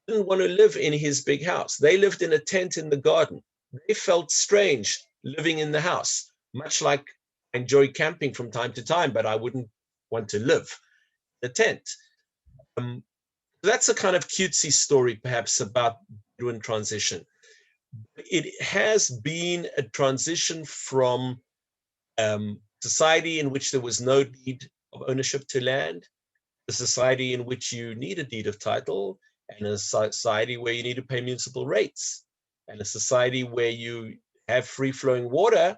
Speaker 6: didn't want to live in his big house. They lived in a tent in the garden. They felt strange living in the house, much like I enjoy camping from time to time, but I wouldn't want to live in a tent. That's a kind of cutesy story, perhaps, about Bedouin transition. It has been a transition from society in which there was no deed of ownership to land, a society in which you need a deed of title, and a society where you need to pay municipal rates, and a society where you have free-flowing water,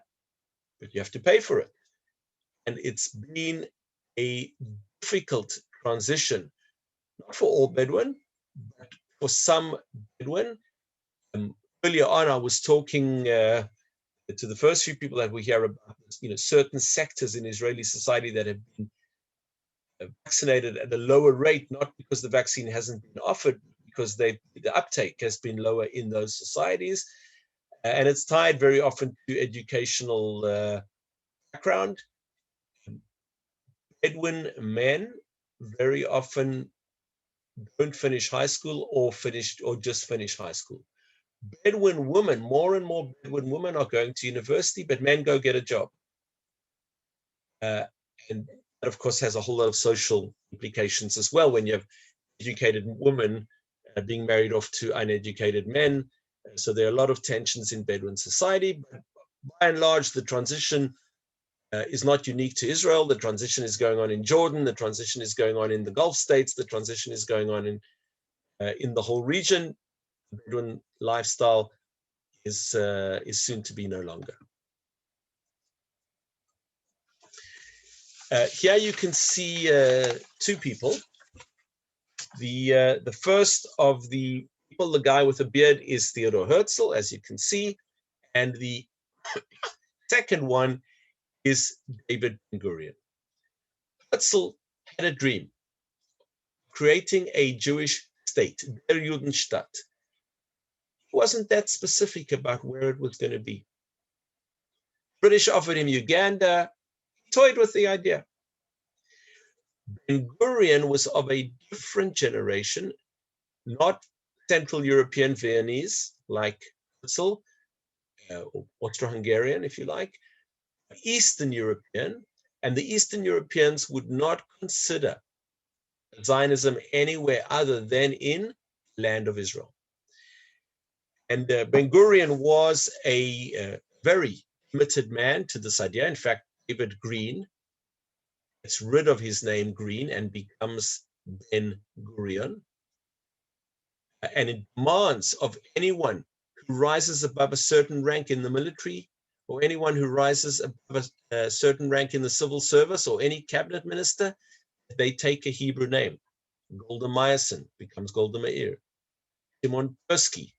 Speaker 6: but you have to pay for it. And it's been a difficult transition, not for all Bedouin, but for some Bedouin. Earlier on, I was talking to the first few people that we hear about, certain sectors in Israeli society that have been vaccinated at a lower rate, not because the vaccine hasn't been offered, because the uptake has been lower in those societies. And it's tied very often to educational background. Bedouin men very often don't finish high school or just finish high school. Bedouin women, more and more Bedouin women are going to university, but men go get a job. And that, of course, has a whole lot of social implications as well when you have educated women being married off to uneducated men. So there are a lot of tensions in Bedouin society, but by and large, the transition is not unique to Israel. The transition is going on in Jordan. The transition is going on in the Gulf states. The transition is going on in the whole region. The Bedouin lifestyle is soon to be no longer. Here you can see two people. The first of the people, the guy with the beard, is Theodor Herzl, as you can see, and the second one is David Ben-Gurion. Herzl had a dream, creating a Jewish state, der Judenstadt. He wasn't that specific about where it was going to be. British offered him Uganda. He toyed with the idea. Ben-Gurion was of a different generation, not Central European Viennese like Herzl, or Austro-Hungarian, if you like, Eastern European, and the Eastern Europeans would not consider Zionism anywhere other than in the land of Israel. And Ben-Gurion was a very committed man to this idea. In fact, David Green gets rid of his name Green and becomes Ben-Gurion. And it demands of anyone who rises above a certain rank in the military, or anyone who rises above a certain rank in the civil service, or any cabinet minister, they take a Hebrew name. Golda Meyerson becomes Golda Meir. Shimon Persky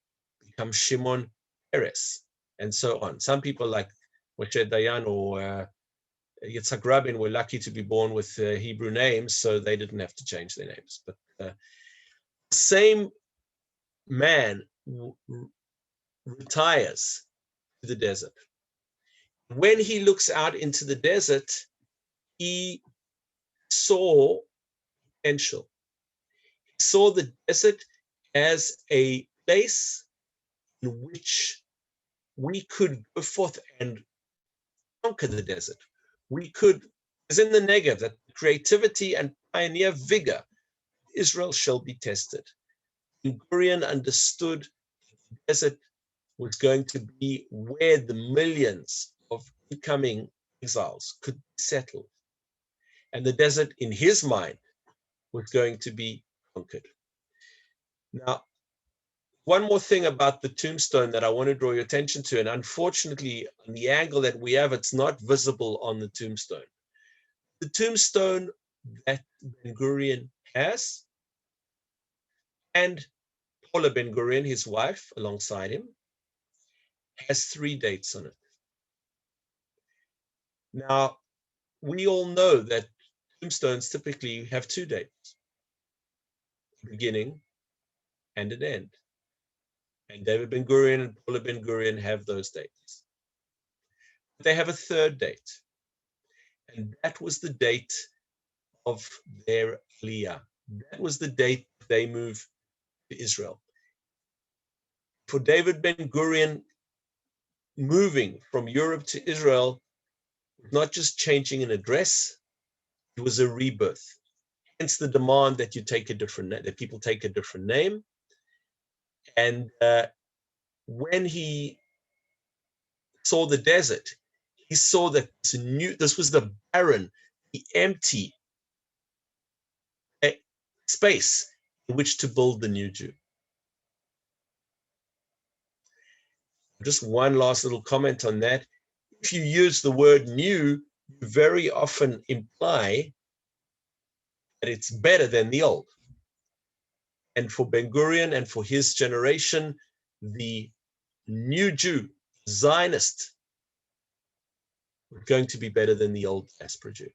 Speaker 6: becomes Shimon Peres, and so on. Some people like Moshe Dayan or Yitzhak Rabin were lucky to be born with Hebrew names, so they didn't have to change their names. But the same man retires to the desert. When he looks out into the desert, he saw potential. He saw the desert as a place in which we could go forth and conquer the desert. We could, as in the Negev, that creativity and pioneer vigor, Israel shall be tested. Ben-Gurion understood the desert was going to be where the millions of incoming exiles could be settled. And the desert, in his mind, was going to be conquered. Now, one more thing about the tombstone that I want to draw your attention to, and unfortunately, on the angle that we have, it's not visible on the tombstone. The tombstone that Ben-Gurion has, and Paula Ben-Gurion, his wife, alongside him, has 3 dates on it. Now, we all know that tombstones typically have 2 dates, a beginning and an end. And David Ben-Gurion and Paula Ben-Gurion have those dates. But they have a 3rd date, and that was the date of their Aliyah. That was the date they moved to Israel. For David Ben-Gurion, moving from Europe to Israel, not just changing an address, it was a rebirth. Hence the demand that you take a different name, that people take a different name. And when he saw the desert, he saw that this was the barren, the empty space in which to build the new Jew. Just one last little comment on that. If you use the word new, you very often imply that it's better than the old. And for Ben-Gurion and for his generation, the new Jew, Zionist, was going to be better than the old diaspora Jew.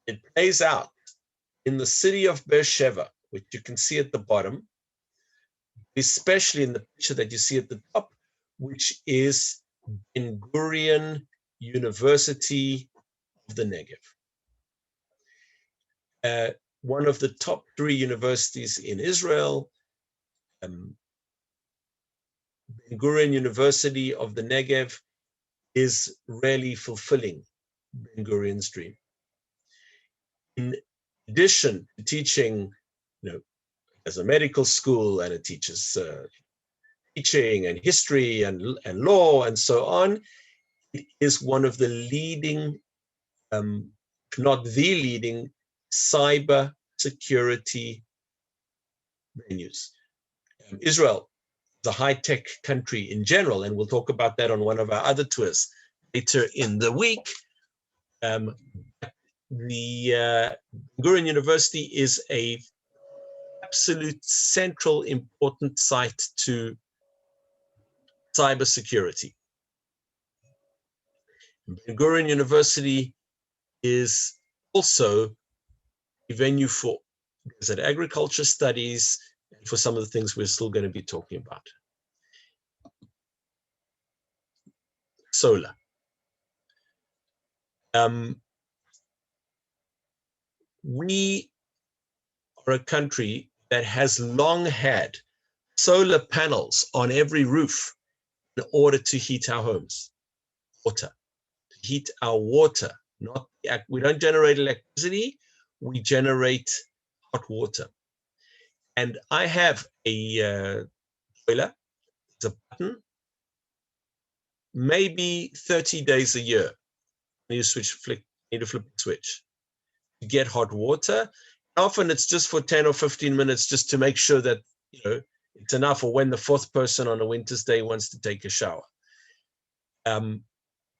Speaker 6: It plays out in the city of Beersheba, which you can see at the bottom, especially in the picture that you see at the top, which is Ben-Gurion University of the Negev. One of the top 3 universities in Israel, Ben-Gurion University of the Negev is really fulfilling Ben-Gurion's dream. In addition to teaching, has a medical school, and it teaches teaching and history and law and so on. It is one of the leading, if not the leading, cyber security venues. Israel is a high-tech country in general, and we'll talk about that on one of our other tours later in the week. The Ben-Gurion University is a absolute central important site to cybersecurity. Ben-Gurion University is also a venue for desert agriculture studies and for some of the things we're still going to be talking about. Solar. We are a country that has long had solar panels on every roof in order to heat our homes, water, to heat our water. We don't generate electricity, we generate hot water. And I have a boiler, it's a button, maybe 30 days a year. You need to flip the switch to get hot water. Often it's just for 10 or 15 minutes just to make sure that, it's enough for when the fourth person on a winter's day wants to take a shower.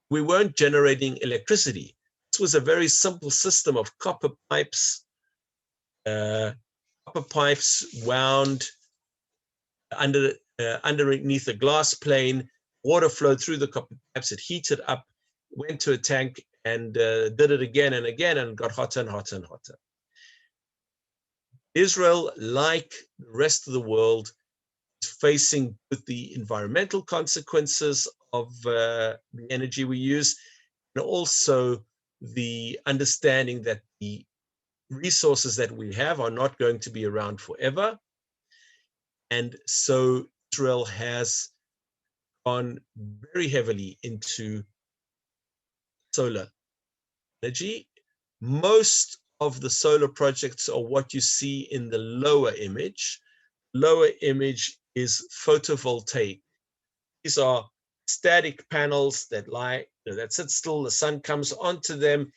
Speaker 6: We weren't generating electricity. This was a very simple system of copper pipes wound underneath a glass plane. Water flowed through the copper pipes, it heated up, went to a tank, and did it again and again, and got hotter and hotter and hotter. Israel, like the rest of the world, is facing with the environmental consequences of the energy we use, and also the understanding that the resources that we have are not going to be around forever. And so Israel has gone very heavily into solar energy. Most of the solar projects are what you see in the lower image. Lower image is photovoltaic. These are static panels that that sit still, the sun comes onto them,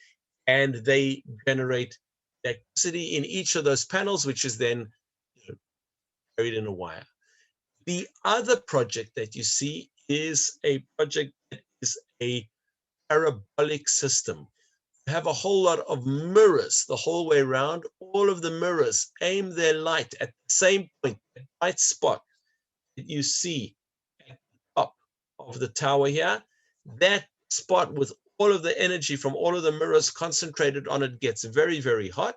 Speaker 6: and they generate electricity in each of those panels, which is then carried in a wire. The other project that you see is a project that is a parabolic system. You have a whole lot of mirrors the whole way around. All of the mirrors aim their light at the same point, the bright spot that you see at the top of the tower here. That spot with all of the energy from all of the mirrors concentrated on it gets very, very hot.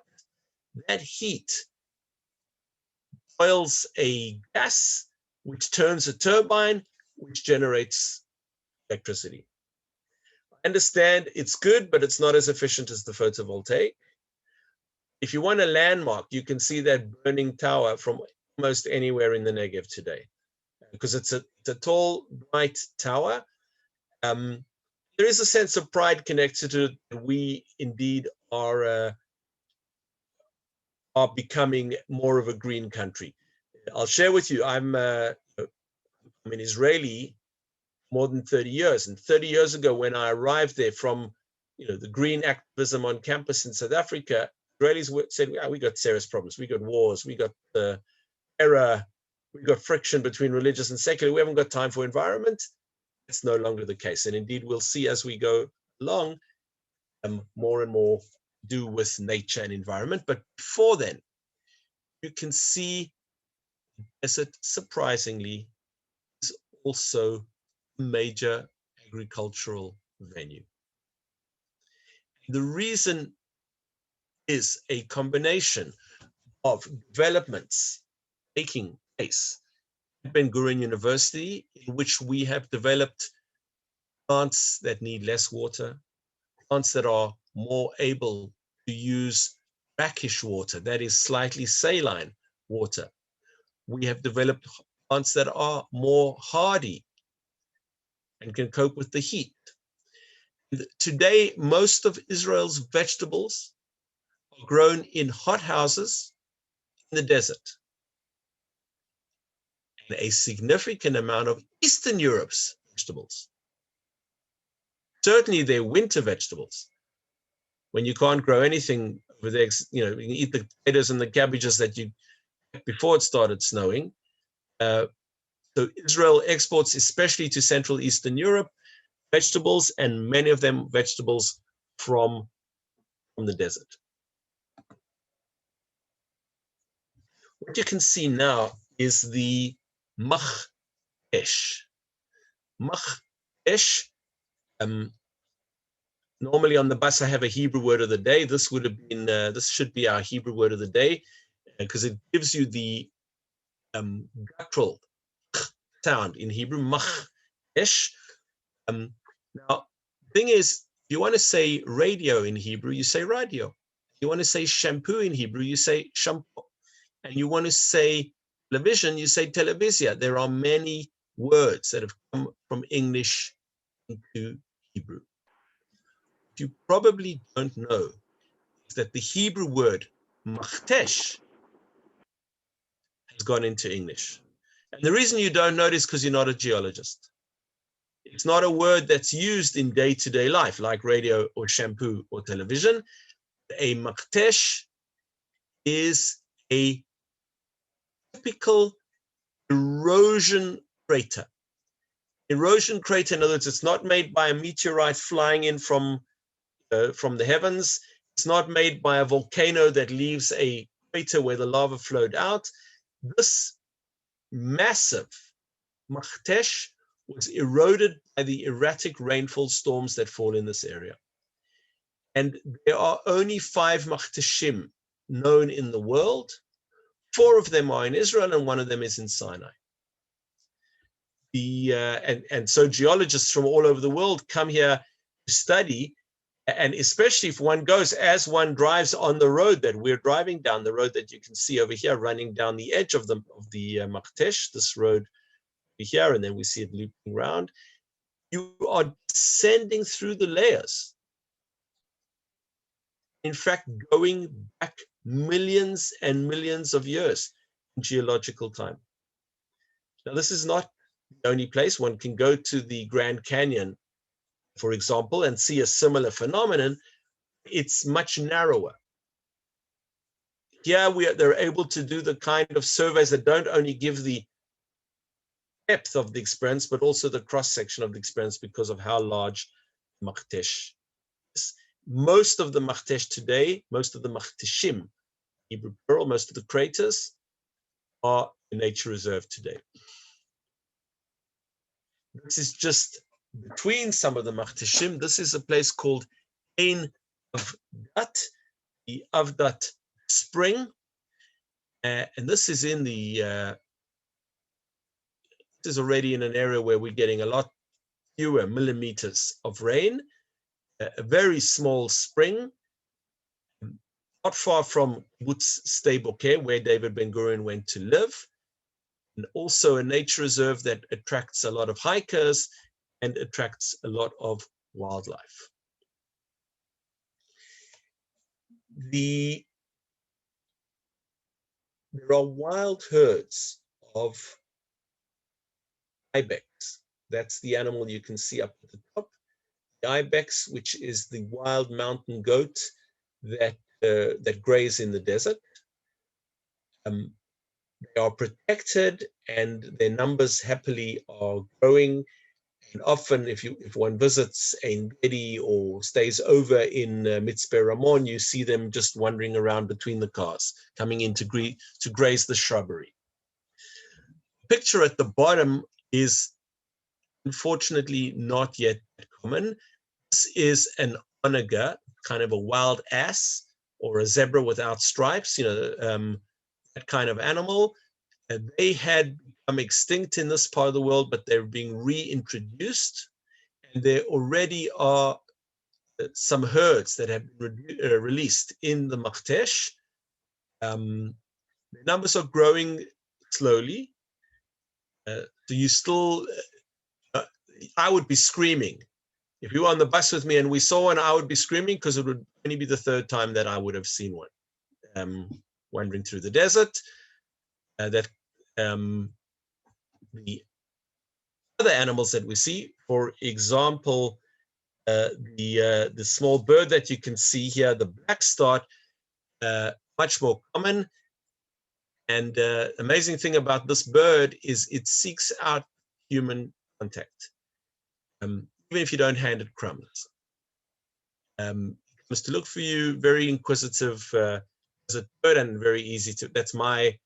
Speaker 6: That heat boils a gas, which turns a turbine, which generates electricity. I understand it's good, but it's not as efficient as the photovoltaic. If you want a landmark, you can see that burning tower from almost anywhere in the Negev today, because it's a tall, bright tower. There is a sense of pride connected to it. We indeed are becoming more of a green country. I'll share with you, I'm an Israeli more than 30 years. And 30 years ago, when I arrived there from the green activism on campus in South Africa, Israelis said, we got serious problems. We got wars, we got error, we got friction between religious and secular. We haven't got time for environment. It's no longer the case. And indeed, we'll see as we go along, more and more do with nature and environment. But before then, you can see desert, surprisingly, is also a major agricultural venue. The reason is a combination of developments taking place at Ben-Gurion University, in which we have developed plants that need less water, plants that are more able to use brackish water, that is slightly saline water. We have developed plants that are more hardy and can cope with the heat. Today, most of Israel's vegetables are grown in hothouses in the desert. and a significant amount of Eastern Europe's vegetables. Certainly they're winter vegetables. When you can't grow anything over there, you can eat the potatoes and the cabbages that you before it started snowing. So Israel exports, especially to Central Eastern Europe, vegetables, and many of them vegetables from the desert. What you can see now is the mach-esh. Mach-esh, normally on the bus I have a Hebrew word of the day. This would have been, this should be our Hebrew word of the day, because it gives you the guttural sound in Hebrew, mach-esh. Now, the thing is, if you want to say radio in Hebrew, you say radio. If you want to say shampoo in Hebrew, you say shampoo. And you want to say television, you say televisia. There are many words that have come from English into Hebrew. What you probably don't know is that the Hebrew word machtesh has gone into English. And the reason you don't know it is because you're not a geologist. It's not a word that's used in day-to-day life, like radio or shampoo or television. A machtesh is a typical erosion crater. Erosion crater, in other words, it's not made by a meteorite flying in from the heavens. It's not made by a volcano that leaves a crater where the lava flowed out. This massive machtesh was eroded by the erratic rainfall storms that fall in this area. And there are only 5 machteshim known in the world. 4 of them are in Israel, and 1 of them is in Sinai. And so geologists from all over the world come here to study, and especially if one goes, as one drives on the road that we're driving down, the road that you can see over here running down the edge of the machtesh, this road here, and then we see it looping around. You are descending through the layers. In fact, going back millions and millions of years in geological time. Now, this is not the only place. One can go to the Grand Canyon, for example, and see a similar phenomenon. It's much narrower. Here, they're able to do the kind of surveys that don't only give the depth of the experience, but also the cross-section of the experience because of how large machtesh is. Most of the machtesh today, most of the machteshim, Hebrew plural, most of the craters are a nature reserve today. This is just between some of the machteshim. This is a place called Ein Avdat, the Avdat spring. And this is in the is already in an area where we're getting a lot fewer millimeters of rain, a very small spring, not far from Kibbutz Sde Boker, where David Ben-Gurion went to live, and also a nature reserve that attracts a lot of hikers and attracts a lot of wildlife. There are wild herds of ibex. That's the animal you can see up at the top. The ibex, which is the wild mountain goat that graze in the desert. They are protected, and their numbers happily are growing. And often, if one visits Ein Gedi or stays over in Mitzpe Ramon, you see them just wandering around between the cars, coming in to graze the shrubbery. The picture at the bottom is unfortunately not yet common. This is an onager, kind of a wild ass, or a zebra without stripes, that kind of animal. And they had become extinct in this part of the world, but they're being reintroduced. And there already are some herds that have been released in the machtesh. The numbers are growing slowly. So you still, I would be screaming. If you were on the bus with me and we saw one, I would be screaming because it would only be the 3rd time that I would have seen one wandering through the desert. the other animals that we see. For example, the small bird that you can see here, the black start, much more common. And amazing thing about this bird is it seeks out human contact, even if you don't hand it crumbs. It comes to look for you, very inquisitive as a bird, and very easy to, that's my,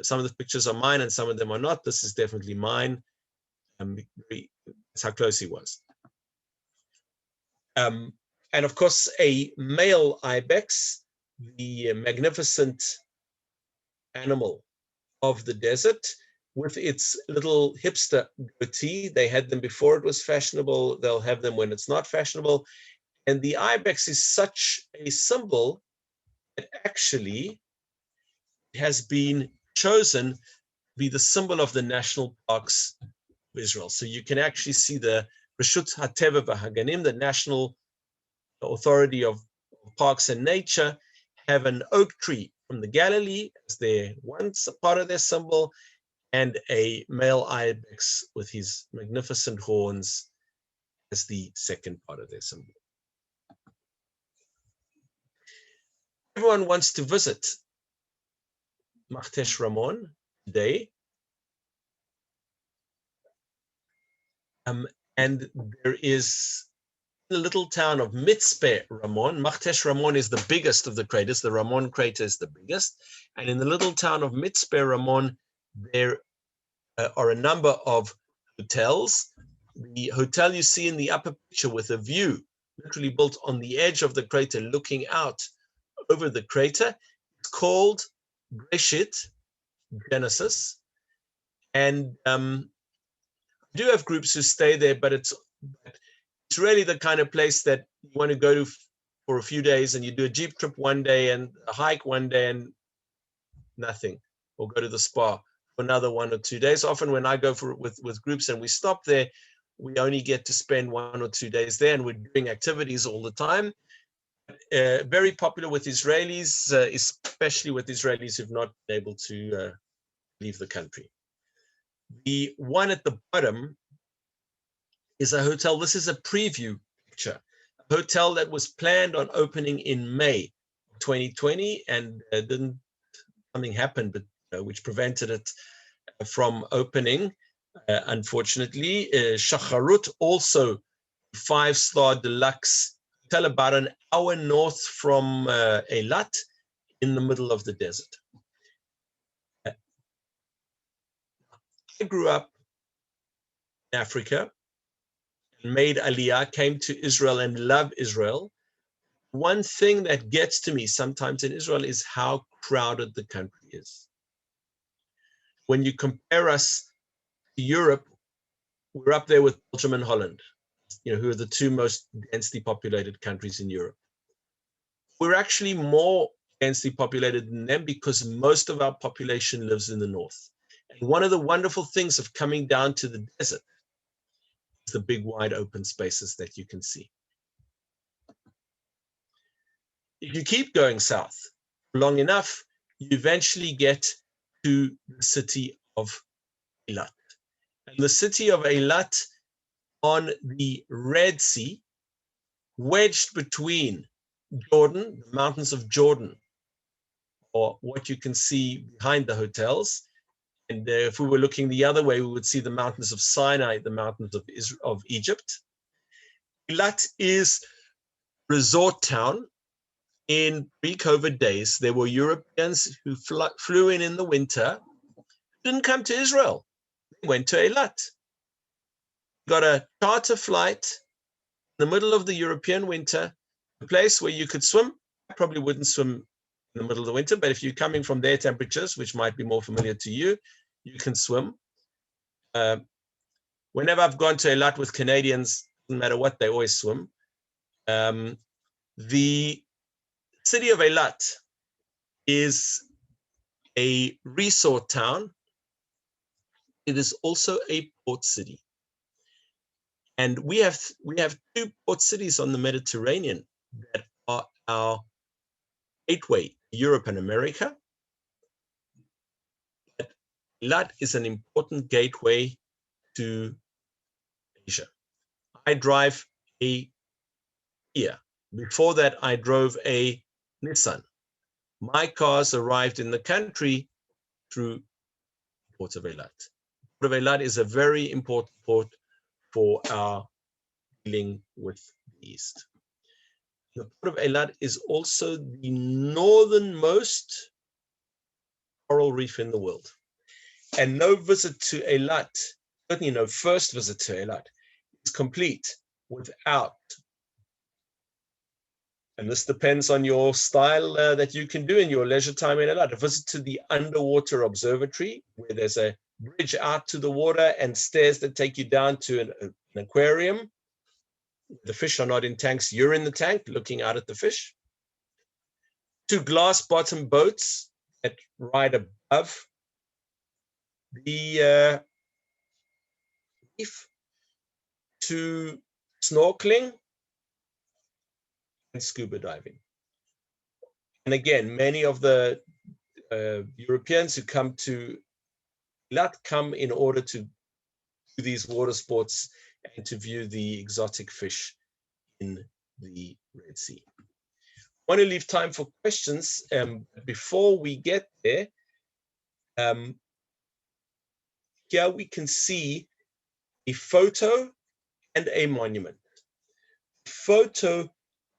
Speaker 6: some of the pictures are mine and some of them are not. This is definitely mine. That's how close he was. And of course, a male ibex, the magnificent animal of the desert, with its little hipster goatee. They had them before it was fashionable. They'll have them when it's not fashionable. And the ibex is such a symbol that actually has been chosen to be the symbol of the national parks of Israel. So you can actually see the Reshut HaTeva V'Haganim, the National Authority of Parks and Nature, have an oak tree from the Galilee as their once a part of their symbol, and a male ibex with his magnificent horns as the second part of their symbol. Everyone wants to visit Machtesh Ramon today. And there is the little town of Mitzpe Ramon. Machtesh Ramon is the biggest of the craters. The Ramon crater is the biggest. And in the little town of Mitzpe Ramon, there are a number of hotels. The hotel you see in the upper picture with a view, literally built on the edge of the crater, looking out over the crater, it's called Breshit, Genesis. And I do have groups who stay there, but it's really the kind of place that you want to go to for a few days, and you do a jeep trip one day and a hike one day and nothing, or go to the spa for another 1 or 2 days. Often when I go with groups and we stop there, we only get to spend 1 or 2 days there, and we're doing activities all the time. Very popular with Israelis, especially with Israelis who've not been able to leave the country. The one at the bottom is a hotel. This is a preview picture. A hotel that was planned on opening in May 2020, and something happened, but which prevented it from opening. Unfortunately, Shacharut, also 5-star deluxe hotel, about an hour north from Eilat, in the middle of the desert. I grew up in Africa, made Aliyah, came to Israel and love Israel. One thing that gets to me sometimes in Israel is how crowded the country is. When you compare us to Europe, we're up there with Belgium and Holland, who are the two most densely populated countries in Europe. We're actually more densely populated than them because most of our population lives in the north. And one of the wonderful things of coming down to the desert is the big wide open spaces that you can see. If you keep going south long enough, you eventually get to the city of Eilat. And the city of Eilat on the Red Sea, wedged between Jordan, the mountains of Jordan, or what you can see behind the hotels. And if we were looking the other way, we would see the mountains of Sinai, the mountains of Egypt. Eilat is a resort town. In pre-COVID days, there were Europeans who flew in the winter, didn't come to Israel. They went to Eilat. Got a charter flight in the middle of the European winter, a place where you could swim. I probably wouldn't swim in the middle of the winter, but if you're coming from their temperatures, which might be more familiar to you, you can swim. Whenever I've gone to Eilat with Canadians, no matter what, they always swim. The city of Eilat is a resort town. It is also a port city. And we have 2 port cities on the Mediterranean that are our gateway, Europe and America. But Eilat is an important gateway to Asia. I drive a Kia. Before that, I drove a Nissan. My cars arrived in the country through Port of Eilat. Port of Eilat is a very important port for our dealing with the East. The Port of Eilat is also the northernmost coral reef in the world. And no visit to Eilat, certainly no first visit to Eilat, is complete without, and this depends on your style that you can do in your leisure time in Eilat, a visit to the underwater observatory, where there's a bridge out to the water and stairs that take you down to an aquarium. The fish are not in tanks, you're in the tank looking out at the fish. 2 glass bottom boats that ride above the reef, to snorkeling and scuba diving. And again, many of the Europeans who come to Eilat come in order to do these water sports and to view the exotic fish in the Red Sea. I want to leave time for questions. Before we get there, here we can see a photo and a monument. The photo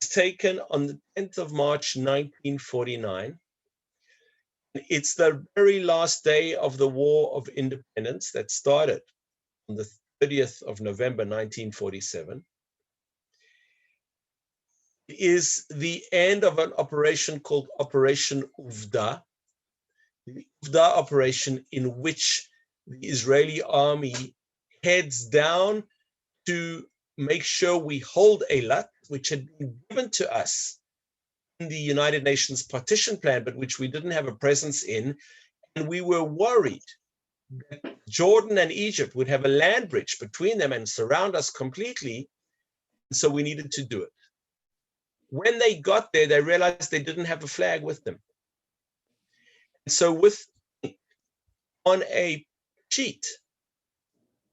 Speaker 6: is taken on the 10th of March, 1949. It's the very last day of the War of Independence that started on the 30th of November, 1947. It is the end of an operation called Operation Uvda, the Uvda operation, in which the Israeli army heads down to make sure we hold Eilat, which had been given to us in the United Nations partition plan, but which we didn't have a presence in. And we were worried that Jordan and Egypt would have a land bridge between them and surround us completely. So we needed to do it. When they got there, they realized they didn't have a flag with them. And so on a sheet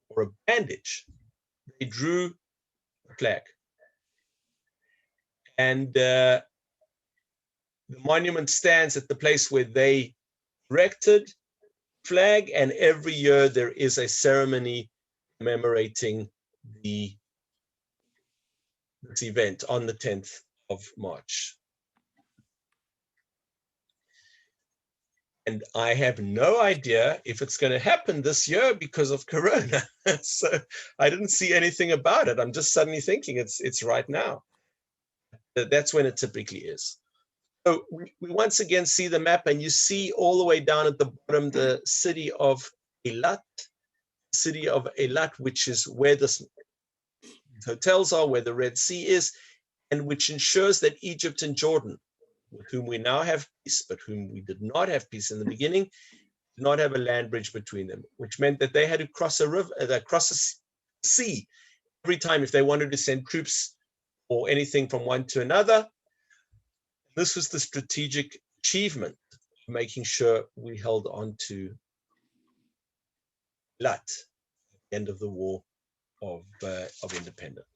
Speaker 6: or a bandage, they drew a flag. And the monument stands at the place where they erected flag, and every year there is a ceremony commemorating this event on the 10th of March. And I have no idea if it's going to happen this year because of Corona. So I didn't see anything about it. I'm just suddenly thinking it's right now. That's when it typically is. So we once again see the map, and you see all the way down at the bottom the city of Eilat, which is where the hotels are, where the Red Sea is, and which ensures that Egypt and Jordan, with whom we now have peace, but whom we did not have peace in the beginning, did not have a land bridge between them, which meant that they had to cross a river, cross a sea every time if they wanted to send troops or anything from one to another. This was the strategic achievement of making sure we held on to Eilat at the end of the War of Independence.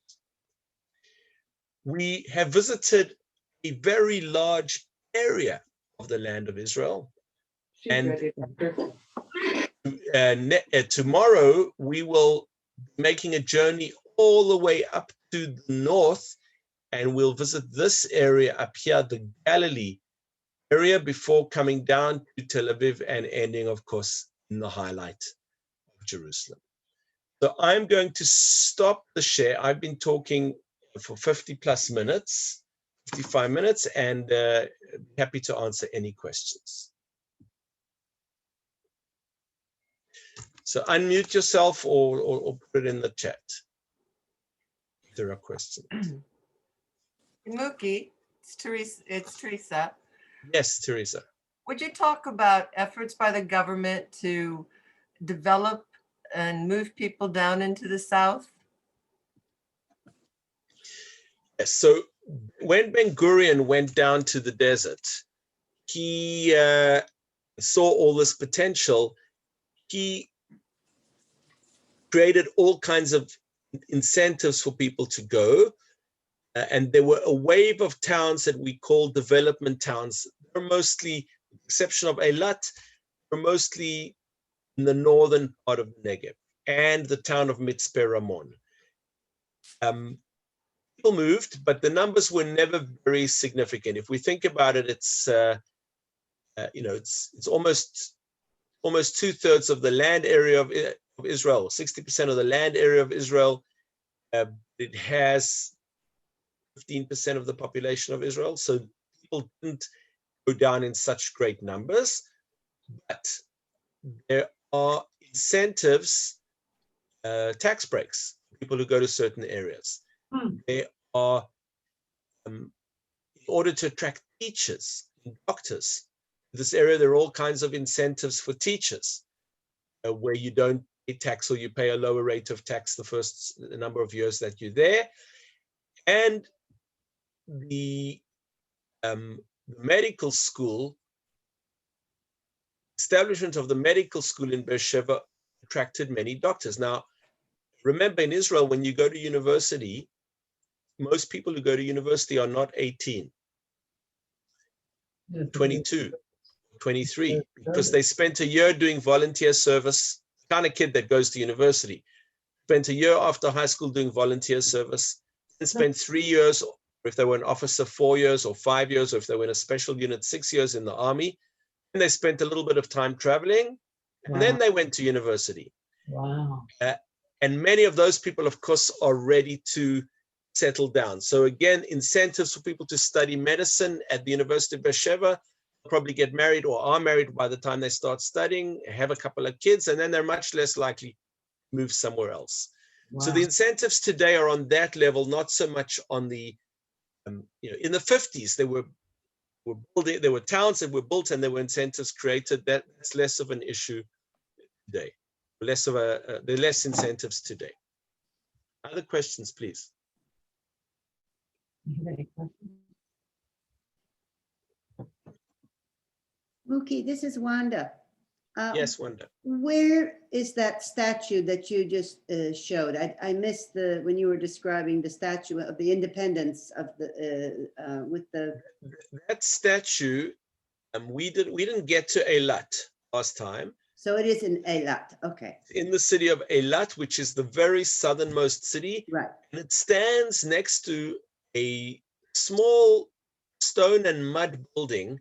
Speaker 6: We have visited a very large area of the land of Israel. And tomorrow we will be making a journey all the way up to the north, and we'll visit this area up here, the Galilee area, before coming down to Tel Aviv and ending, of course, in the highlight of Jerusalem. So I'm going to stop the share. I've been talking for 50 plus minutes, 55 minutes, and happy to answer any questions. So unmute yourself or put it in the chat if there are questions.
Speaker 2: Muki, it's Teresa.
Speaker 6: Yes, Teresa.
Speaker 2: Would you talk about efforts by the government to develop and move people down into the south?
Speaker 6: Yes, so when Ben-Gurion went down to the desert, he saw all this potential. he created all kinds of incentives for people to go. And there were a wave of towns that we call development towns. They're mostly, with the exception of Eilat, they're mostly in the northern part of the Negev and the town of Mitzpe Ramon. People moved, but the numbers were never very significant. If we think about it, it's it's almost 2/3 of the land area of Israel, 60% of the land area of Israel. It has 15% of the population of Israel, so people didn't go down in such great numbers, but there are incentives, tax breaks, for people who go to certain areas. There are, in order to attract teachers and doctors to this area, there are all kinds of incentives for teachers, where you don't pay tax or you pay a lower rate of tax the first number of years that you're there. And the medical school, establishment of the medical school in Beersheba attracted many doctors. Now, remember, in Israel, when you go to university, most people who go to university are not 18, 22, 23, because they spent a year doing volunteer service. The kind of kid that goes to university spent a year after high school doing volunteer service, and spent 3 years, or if they were an officer, 4 years or 5 years, or if they were in a special unit, 6 years in the army. And they spent a little bit of time traveling, and then they went to university.
Speaker 1: Wow.
Speaker 6: And many of those people, of course, are ready to settle down. So again, incentives for people to study medicine at the University of Beersheba, probably get married or are married by the time they start studying, have a couple of kids, and then they're much less likely to move somewhere else.
Speaker 1: Wow.
Speaker 6: So the incentives today are on that level, not so much on the, in the 50s, there were towns that were built and there were incentives created. That's less of an issue today. There are less incentives today. Other questions, please?
Speaker 7: Muki, this is Wanda.
Speaker 6: Yes, Wanda.
Speaker 7: Where is that statue that you just showed? I missed when you were describing the statue of the independence of the with the.
Speaker 6: That statue, we didn't get to Eilat last time.
Speaker 7: So it is in Eilat. Okay.
Speaker 6: In the city of Eilat, which is the very southernmost city,
Speaker 7: Right.
Speaker 6: and it stands next to a small stone and mud building,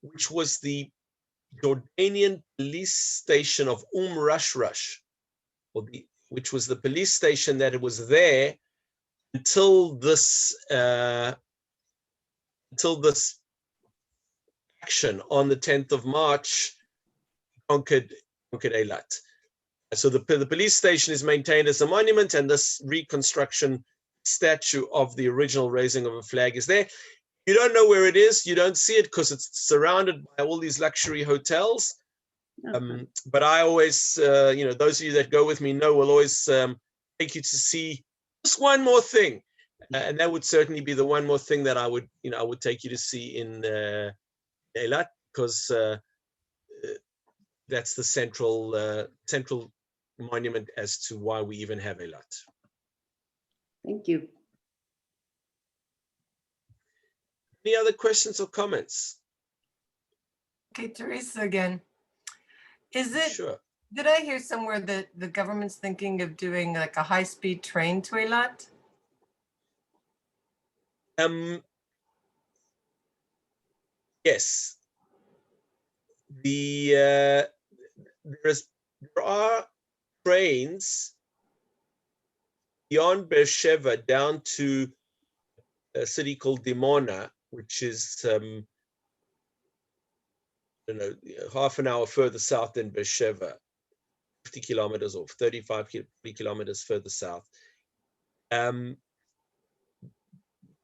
Speaker 6: which was the Jordanian police station of Rush, which was the police station that it was there until this action on the 10th of March conquered Eilat. So the police station is maintained as a monument, and this reconstruction statue of the original raising of a flag is there. You don't know where it is. You don't see it because it's surrounded by all these luxury hotels.
Speaker 7: Okay.
Speaker 6: But I always, those of you that go with me know, will always take you to see just one more thing. And that would certainly be the one more thing that I would take you to see in Eilat, because that's the central monument as to why we even have Eilat.
Speaker 7: Thank you.
Speaker 6: Any other questions or comments?
Speaker 2: Okay, Teresa again. Is it,
Speaker 6: Sure.
Speaker 2: did I hear somewhere that the government's thinking of doing like a high-speed train to Eilat?
Speaker 6: Yes. There are trains beyond Beersheba down to a city called Dimona, which is half an hour further south than Beersheba, 50 kilometers or 35 kilometers further south.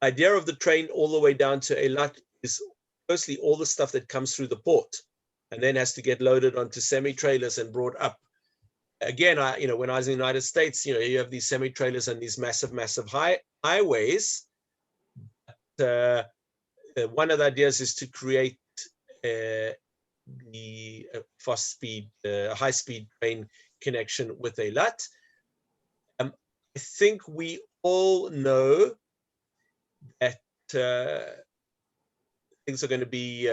Speaker 6: Idea of the train all the way down to Eilat is firstly all the stuff that comes through the port and then has to get loaded onto semi-trailers and brought up. Again, when I was in the United States, you have these semi-trailers and these massive highways. One of the ideas is to create the fast speed, high speed train connection with Eilat. I think we all know that things are going to be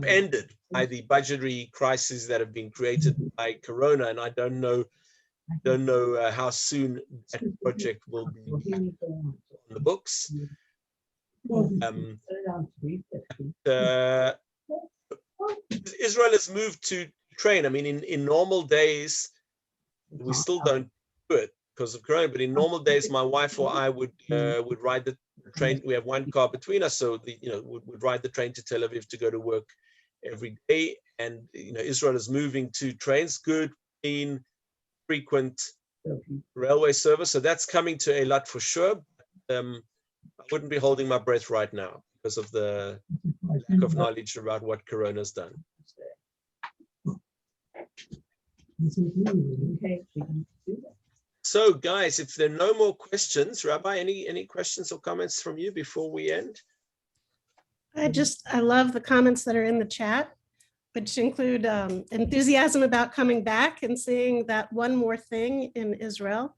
Speaker 6: ended by the budgetary crises that have been created by Corona, and I don't know how soon that project will be on the books. Israel has moved to train. I mean, in normal days, we still don't do it because of Corona. But in normal days, my wife or I would ride the train. We have one car between us, so would ride the train to Tel Aviv to go to work every day. And Israel is moving to trains, good, clean, frequent railway service. So that's coming to Eilat for sure. I wouldn't be holding my breath right now because of the lack of knowledge about what Corona's done. So guys, if there are no more questions, Rabbi, any questions or comments from you before we end?
Speaker 3: I love the comments that are in the chat, which include enthusiasm about coming back and seeing that one more thing in Israel.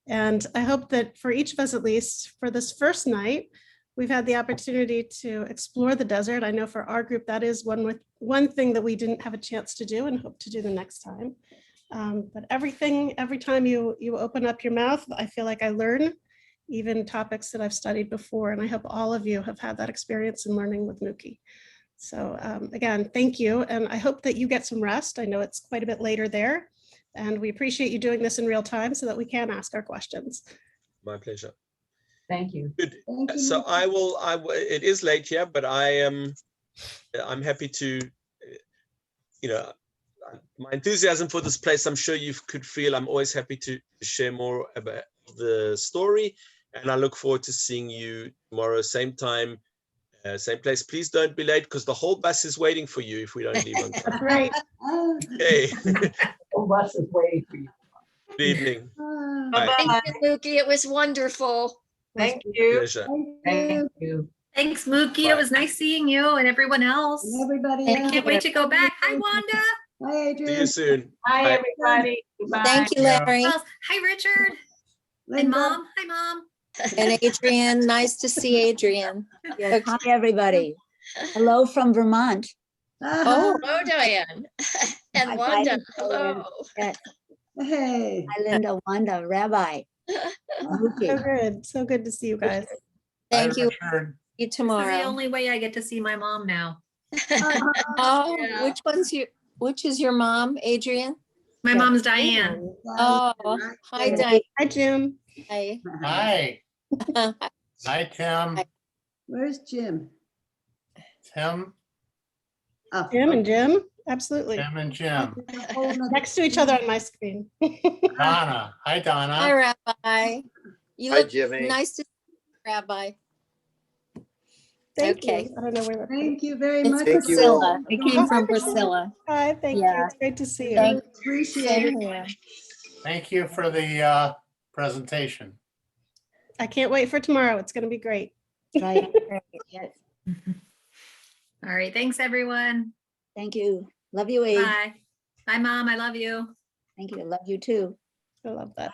Speaker 3: And I hope that for each of us, at least for this first night, we've had the opportunity to explore the desert. I know for our group, that is one thing that we didn't have a chance to do and hope to do the next time. But every time you open up your mouth, I feel like I learn, even topics that I've studied before. And I hope all of you have had that experience in learning with Muki. So again, thank you. And I hope that you get some rest. I know it's quite a bit later there. And we appreciate you doing this in real time so that we can ask our questions.
Speaker 6: My pleasure.
Speaker 9: Thank you.
Speaker 6: Good.
Speaker 7: Thank you.
Speaker 6: So it is late here, but I'm happy to, my enthusiasm for this place, I'm sure you could feel. I'm always happy to share more about the story. And I look forward to seeing you tomorrow, same time, same place. Please don't be late because the whole bus is waiting for you if we don't leave on time.
Speaker 3: That's right.
Speaker 6: Okay.
Speaker 9: The bus is waiting for you.
Speaker 6: Good evening.
Speaker 2: Bye-bye.
Speaker 5: Thank you, Muki. It was wonderful.
Speaker 2: Thank you.
Speaker 6: Pleasure.
Speaker 9: Thank you.
Speaker 10: Thanks, Muki. It was nice seeing you and everyone else.
Speaker 7: Everybody.
Speaker 8: Thank
Speaker 10: I
Speaker 7: else.
Speaker 10: can't wait to go back. Hi, Wanda.
Speaker 7: Hi,
Speaker 6: See
Speaker 7: Adrian.
Speaker 6: you soon.
Speaker 9: Hi,
Speaker 6: Bye.
Speaker 9: everybody. Goodbye.
Speaker 8: Thank you, Larry.
Speaker 10: Well, hi, Richard. And
Speaker 7: Linda.
Speaker 10: Mom. Hi, Mom.
Speaker 8: And Adrian, nice to see Adrian. Yes, hi, everybody. Hello from Vermont.
Speaker 7: Oh,
Speaker 5: Hello, Diane. And
Speaker 8: Hi,
Speaker 5: Wanda,
Speaker 8: Diane.
Speaker 5: hello.
Speaker 8: Yes.
Speaker 7: hey.
Speaker 8: Hi, Linda, Wanda, Rabbi.
Speaker 3: So
Speaker 8: Muki.
Speaker 3: good. So good to see you guys.
Speaker 8: Thank you.
Speaker 4: Richard.
Speaker 8: See you
Speaker 10: This is the
Speaker 8: tomorrow.
Speaker 10: only way I get to see my mom now.
Speaker 8: Oh,
Speaker 5: Yeah.
Speaker 8: which is your mom, Adrian?
Speaker 10: My mom's Diane.
Speaker 8: Oh, hi, Diane.
Speaker 3: Hi, Jim.
Speaker 8: Hi.
Speaker 4: Hi. Hi, Tim.
Speaker 7: Where's Jim?
Speaker 4: Tim,
Speaker 7: Oh,
Speaker 3: Jim and Jim. Absolutely.
Speaker 4: Tim and Jim.
Speaker 7: a whole nother-
Speaker 3: Next to each other on my screen.
Speaker 4: Donna. Hi,
Speaker 8: Hi,
Speaker 4: Donna.
Speaker 8: Rabbi. You
Speaker 11: Hi,
Speaker 8: look
Speaker 11: Jimmy.
Speaker 8: nice to see you, Rabbi.
Speaker 3: Thank
Speaker 8: Okay.
Speaker 3: you. I don't know where that.
Speaker 7: Thank you very
Speaker 8: It's
Speaker 7: much.
Speaker 11: Thank you all.
Speaker 8: Priscilla. It came from Priscilla.
Speaker 3: Hi, thank you.
Speaker 8: Yeah.
Speaker 3: It's great to see you.
Speaker 8: Thank
Speaker 7: Appreciate
Speaker 8: Same
Speaker 7: it.
Speaker 8: here.
Speaker 4: Thank you for the presentation.
Speaker 3: I can't wait for tomorrow. It's going to be great.
Speaker 8: Right. Yes.
Speaker 10: All right. Thanks, everyone.
Speaker 8: Thank you. Love you, Abe.
Speaker 10: Bye. Bye, Mom. I love you.
Speaker 8: Thank you. Love you too.
Speaker 3: I love that.